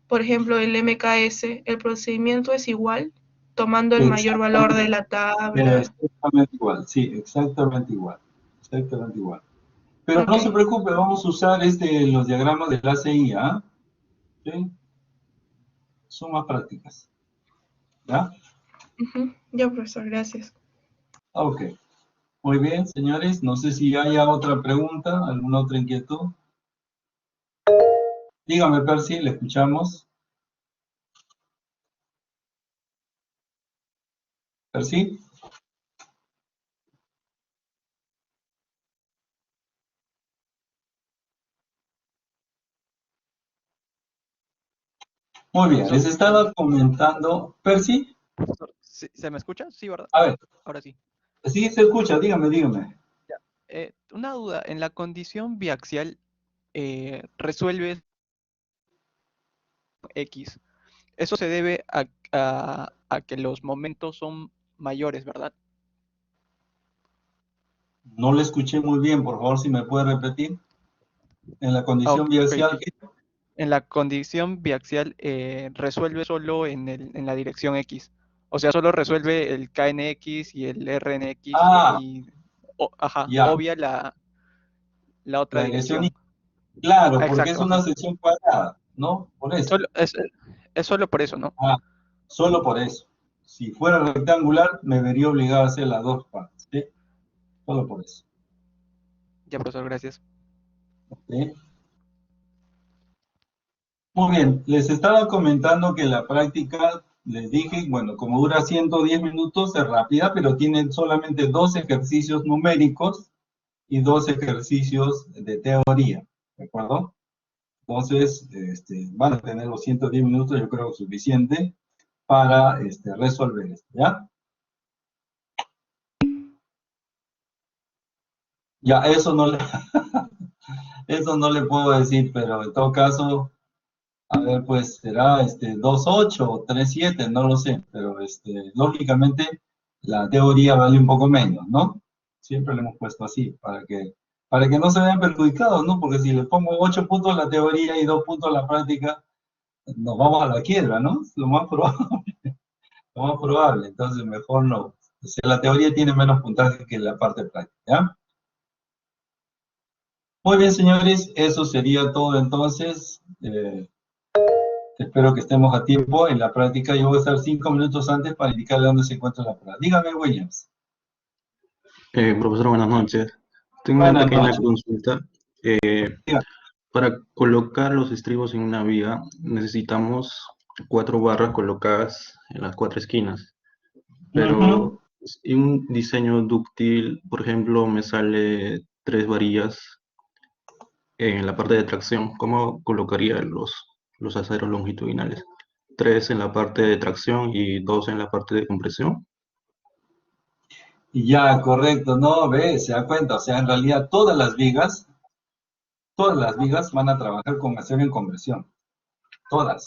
por ejemplo el MKS, ¿el procedimiento es igual, tomando el mayor valor de Exactamente, la tabla? exactamente igual, sí, exactamente igual, exactamente igual. Pero Ok. no se preocupe, vamos a usar los diagramas del ACI, ¿ah? ¿Sí? Son más prácticas, ¿ya? Ujú. Ya, profesor, gracias. Ok, muy bien, señores, no sé si haya otra pregunta, alguna otra inquietud. Dígame, Percy, le escuchamos. Percy. Muy bien, Profesor, les estaba comentando, Percy, profesor, ¿se me escucha? Sí, ¿verdad? a ver, Ahora sí. sí se escucha, dígame, dígame. Ya. Una duda, en la condición biaxial resuelve X. Eso se debe a que los momentos son mayores, ¿verdad? No le escuché muy bien, por favor, si me puede repetir. En la Ah, condición ok, biaxial, en la condición biaxial resuelve solo en la dirección X. O sea, solo resuelve el KNX y el RNX ah, y ajá, ya, obvia la otra la dirección, dirección. claro, Ah, porque es exacto, una ajá. sección cuadrada, ¿no? Por eso. Solo, es solo por eso, ¿no? Ah, solo por eso. Si fuera rectangular, me vería obligado a hacer las dos partes, ¿sí? Solo por eso, Ya, profesor, gracias. ¿sí? Muy bien, les estaba comentando que la práctica, les dije, bueno, como dura 110 minutos, es rápida, pero tienen solamente dos ejercicios numéricos y dos ejercicios de teoría, ¿de acuerdo? Entonces, van a tener los 110 minutos, yo creo, suficiente para resolver esto, ¿ya? Ya, eso no le, eso no le puedo decir, pero en todo caso, a ver, pues será 2.8 o 3.7, no lo sé, pero lógicamente la teoría vale un poco menos, ¿no? Siempre le hemos puesto así, para que no se vean perjudicados, ¿no? Porque si le pongo 8 puntos a la teoría y 2 puntos a la práctica, nos vamos a la quiebra, ¿no? Es lo más probable, lo más probable, entonces mejor no. O sea, la teoría tiene menos puntaje que la parte práctica, ¿ya? Muy bien, señores, eso sería todo entonces. Espero que estemos a tiempo en la práctica. Yo voy a estar 5 minutos antes para indicarle dónde se encuentra la prueba. Dígame, Williams. Profesor, buenas noches. Tengo una Buenas pequeña noches. consulta. Dígame. Para colocar los estribos en una viga, necesitamos 4 barras colocadas en las 4 esquinas. Ujú. Pero en un diseño dúctil, por ejemplo, me sale 3 varillas en la parte de tracción. ¿Cómo colocaría los aceros longitudinales? 3 en la parte de tracción y 2 en la parte de compresión. Y ya, correcto. No, ve, se da cuenta. O sea, en realidad todas las vigas van a trabajar con acero en conversión. Todas.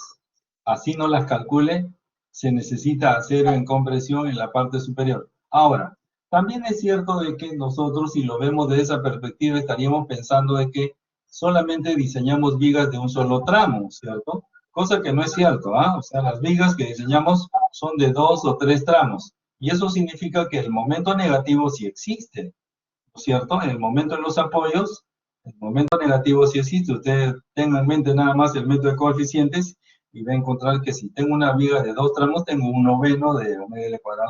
Así no las calcule, se necesita acero en compresión en la parte superior. Ahora, también es cierto de que nosotros, si lo vemos de esa perspectiva, estaríamos pensando de que solamente diseñamos vigas de un solo tramo, ¿cierto? Cosa que no es cierto, ¿ah? O sea, las vigas que diseñamos son de 2 o 3 tramos. Y eso significa que el momento negativo sí existe, ¿no es cierto? En el momento de los apoyos, el momento negativo sí existe. Usted tenga en mente nada más el método de coeficientes y va a encontrar que si tengo una viga de 2 tramos, tengo un noveno de omega L cuadrado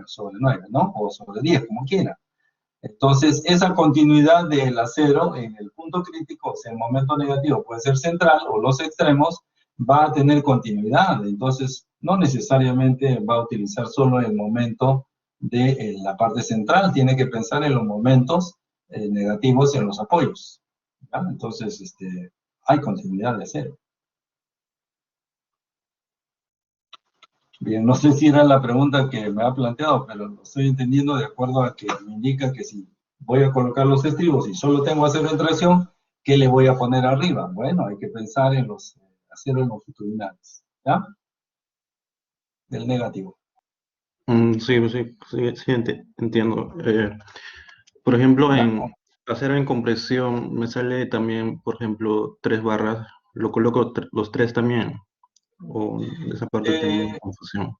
sobre 9, ¿no? O sobre 10, como quiera. Entonces, esa continuidad del acero en el punto crítico, o sea, el momento negativo puede ser central o los extremos, va a tener continuidad, entonces no necesariamente va a utilizar solo el momento de la parte central, tiene que pensar en los momentos negativos en los apoyos, ¿ya? Entonces, hay continuidad de acero. Bien, no sé si era la pregunta que me ha planteado, pero lo estoy entendiendo de acuerdo a que me indica que si voy a colocar los estribos y solo tengo acero en tracción, ¿qué le voy a poner arriba? Bueno, hay que pensar en los aceros longitudinales, ¿ya? Del negativo. Sí, entiendo. Por ejemplo, ¿Ya? en acero en compresión me sale también, por ejemplo, 3 barras. ¿Lo coloco los 3 también? ¿O de esa parte tengo Eh, confusión?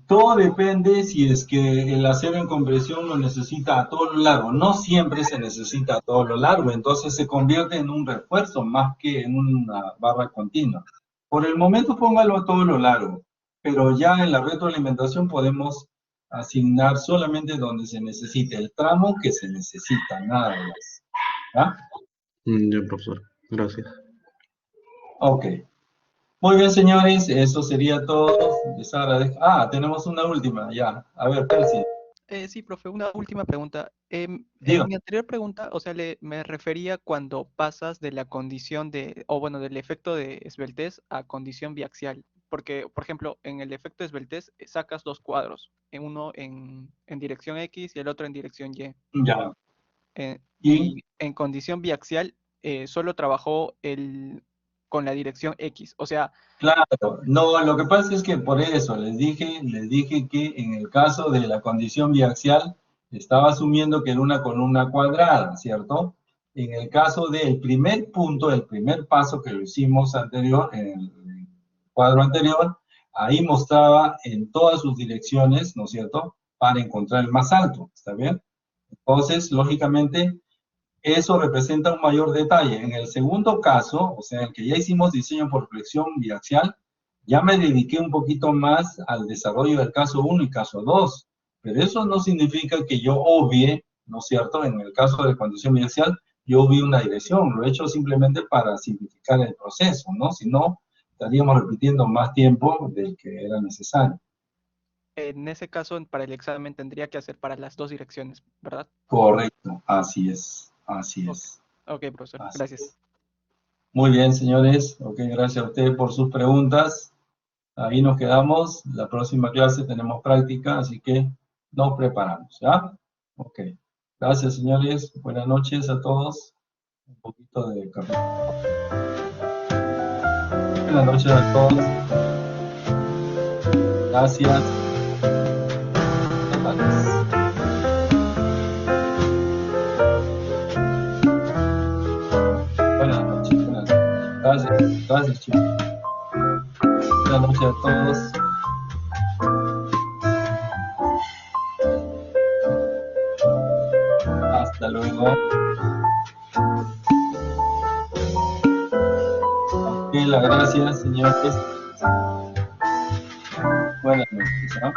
Todo depende si es que el acero en compresión lo necesita a todo lo largo. No siempre se necesita a todo lo largo, entonces se convierte en un refuerzo más que en una barra continua. Por el momento póngalo a todo lo largo, pero ya en la retroalimentación podemos asignar solamente donde se necesite, el tramo que se necesita, nada más. ¿Ya? Ya, profesor. Gracias. Ok. Muy bien, señores, eso sería todo. Les agradezco. Ah, tenemos una última, ya. A ver, Percy, Sí, profe, una última pregunta. En diga. mi anterior pregunta, o sea, me refería cuando pasas de la condición o bueno, del efecto de esbeltez a condición biaxial. Porque, por ejemplo, en el efecto de esbeltez sacas 2 cuadros, uno en dirección X y el otro en dirección Y. Ya. Y Y en condición biaxial solo trabajó con la dirección X. O sea, claro, no, lo que pasa es que por eso les dije que en el caso de la condición biaxial estaba asumiendo que era una columna cuadrada, ¿cierto? En el caso del primer punto, el primer paso que lo hicimos anterior, en el cuadro anterior, ahí mostraba en todas sus direcciones, ¿no es cierto?, para encontrar el más alto, ¿está bien? Entonces, lógicamente, eso representa un mayor detalle. En el segundo caso, o sea, el que ya hicimos diseño por flexión biaxial, ya me dediqué un poquito más al desarrollo del caso 1 y caso 2, pero eso no significa que yo obvie, ¿no es cierto? En el caso de condición biaxial, yo obvie una dirección, lo he hecho simplemente para simplificar el proceso, ¿no? Si no, estaríamos repitiendo más tiempo del que era necesario. en ese caso, para el examen tendría que hacer para las dos direcciones, ¿verdad? Correcto, así es, así Ok, es, ok, profesor, así gracias. es. Muy bien, señores. Ok, gracias a ustedes por sus preguntas. Ahí nos quedamos. La próxima clase tenemos práctica, así que nos preparamos, ¿ya? Ok. Gracias, señores. Buenas noches a todos. Un poquito de café. Buenas noches a todos. Gracias. Totales. Buenas noches. Buenas noches. Gracias. Gracias, chicos. Buenas noches a todos. Hasta luego. Ok, las gracias, señores. Buenas noches, ¿ah?